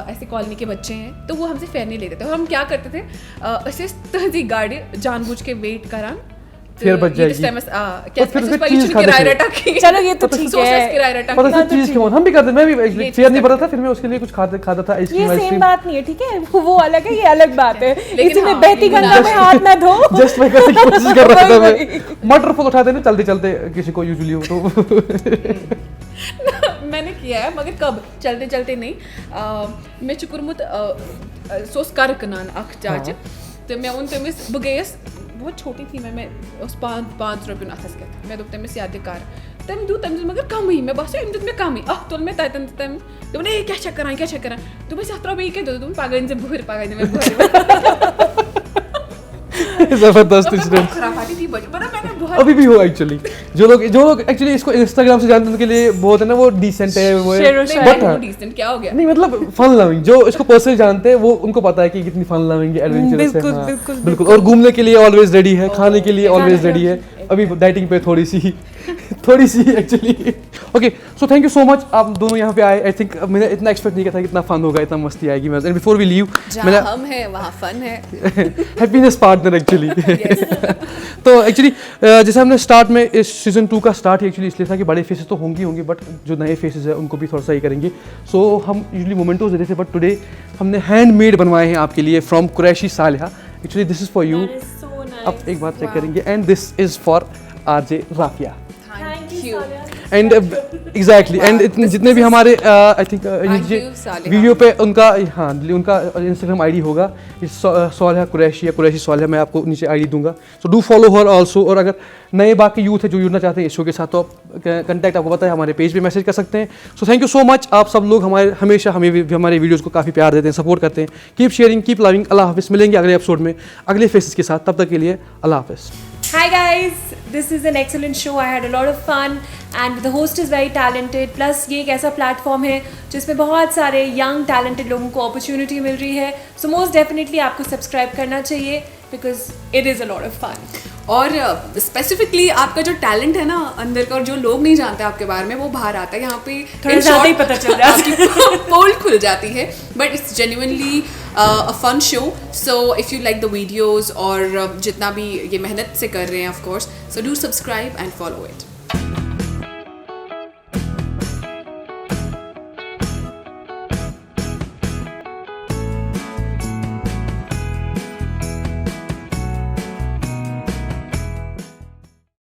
ऐसे कॉलोनी के बच्चे हैं तो वो हमसे फेयर नहीं लेते थे और हम क्या करते थे ऐसे तहजी गाड़ी जानबूझ के वेट करान फिर बच जाएगी। क्या फिर उसमें चीज चीज़ खा किराया देते। रटा की चलो ये तो ठीक है। किराया रटा पता की है चीज़ क्यों हम भी करते, मैं भी ये फेयर नहीं चीज़ पता था, फिर मैं उसके लिए कुछ खाता था, ये आइसक्रीम सेम आइसक्रीम बात नहीं है, ठीक है, वो अलग है, ये अलग बात है। लेकिन इसी में हाँ, बहती ये गंगा में हाथ ना धो। जस्ट मैं करने की कोशिश कर रहा था वही, मैं। मटर फूल उठाते ना चलते चलते किसी को यूजुअली हो तो मैंने किया है मगर कब चलते चलते नहीं मैं चुकुरमुत सोस कर कनान अख जाज तो मैं उन तमिस बगेस बहुत छोटी थी मैं उस 5 रुपये नाथस के मैं दोप तमिस याद कार तम दू तमिस मगर कम ही मैं बस इन में कम ही तो मैं तम तो मैं क्या चेक करा तो मैं 7 रुपये के दो तुम पागल से बुहर पागल में बुहर जबरदस्त इंसिडेंट खराफाती थी बट मैंने बहुत अभी भी हो एक्चुअली। जो लोग एक्चुअली इसको इंस्टाग्राम से जानते हैं उनके लिए बहुत है ना वो डिसेंट है वो शेरो है। शायरी। बट हाँ, डिसेंट क्या हो गया नहीं मतलब फन लविंग, जो इसको पर्सनली जानते हैं वो उनको पता है कि कितनी फन लविंग है, एडवेंचरस है। बिल्कुल, हाँ, बिल्कुल, बिल्कुल। और घूमने के लिए ऑलवेज रेडी है, खाने के लिए ऑलवेज रेडी है। अभी डाइटिंग पे थोड़ी सी actually. Okay so thank you so much, आप दोनों यहाँ पे आए। आई थिंक मैंने इतना एक्सपेक्ट नहीं किया था कि इतना फन होगा, इतना मस्ती आएगी। एंड बिफोर वी लीव मैंने जहाँ हम हैं वहाँ फन है हैप्पीनेस पार्टनर एक्चुअली। तो एक्चुअली जैसे हमने स्टार्ट में इस सीजन 2 का स्टार्ट ही एक्चुअली इसलिए था कि बड़े फेसेस तो होंगे बट जो नए फेसेस हैं उनको भी थोड़ा सा ही करेंगे। सो हम यूजुअली मोमेंटोज देते थे बट टुडे हमने हैंडमेड बनवाए हैं आपके लिए from Qureshi Saliha. Actually this is for you. अब एक बात चेक करेंगे and this is for RJ Rafia. Thank you and exactly and जितने भी हमारे I think you, Saliha. Video पे उनका उनका इंस्टाग्राम आईडी होगा सालिहा कुरैशी या कुरैशी सालिहा, मैं आपको नीचे आईडी दूंगा। So do follow her also. और अगर नए बाकी यूथ है जो जुड़ना चाहते हैं इस शो के साथ तो कंटेक्ट आपको पता है हमारे पेज पे मैसेज कर सकते हैं। सो थैंक यू सो मच, आप सब लोग हमेशा हमारे वीडियोज़ को काफ़ी प्यार देते हैं, सपोर्ट करते हैं। Keep sharing, keep loving. Allah हाफिज़, मिलेंगे अगले एपिसोड में अगले फेसेस के साथ, तब तक के लिए अल्लाह हाफिज़। Hi guys, this is an excellent show. I had a lot of fun and the host is very talented. Plus ये एक ऐसा प्लेटफॉर्म है जिसमें बहुत सारे यंग टैलेंटेड लोगों को अपॉर्चुनिटी मिल रही है. So most definitely आपको सब्सक्राइब करना चाहिए because it is a lot of fun. और स्पेसिफिकली आपका जो टैलेंट है ना अंदर का और जो लोग नहीं जानते आपके बारे में वो बाहर आता है यहाँ पे थोड़ा ज़्यादा ही पता चल जाता है. आपकी पोल खुल जाती है but it's genuinely a fun show. So if you like the videos और जितना भी ये मेहनत से कर रहे हैं of course, so do subscribe and follow it.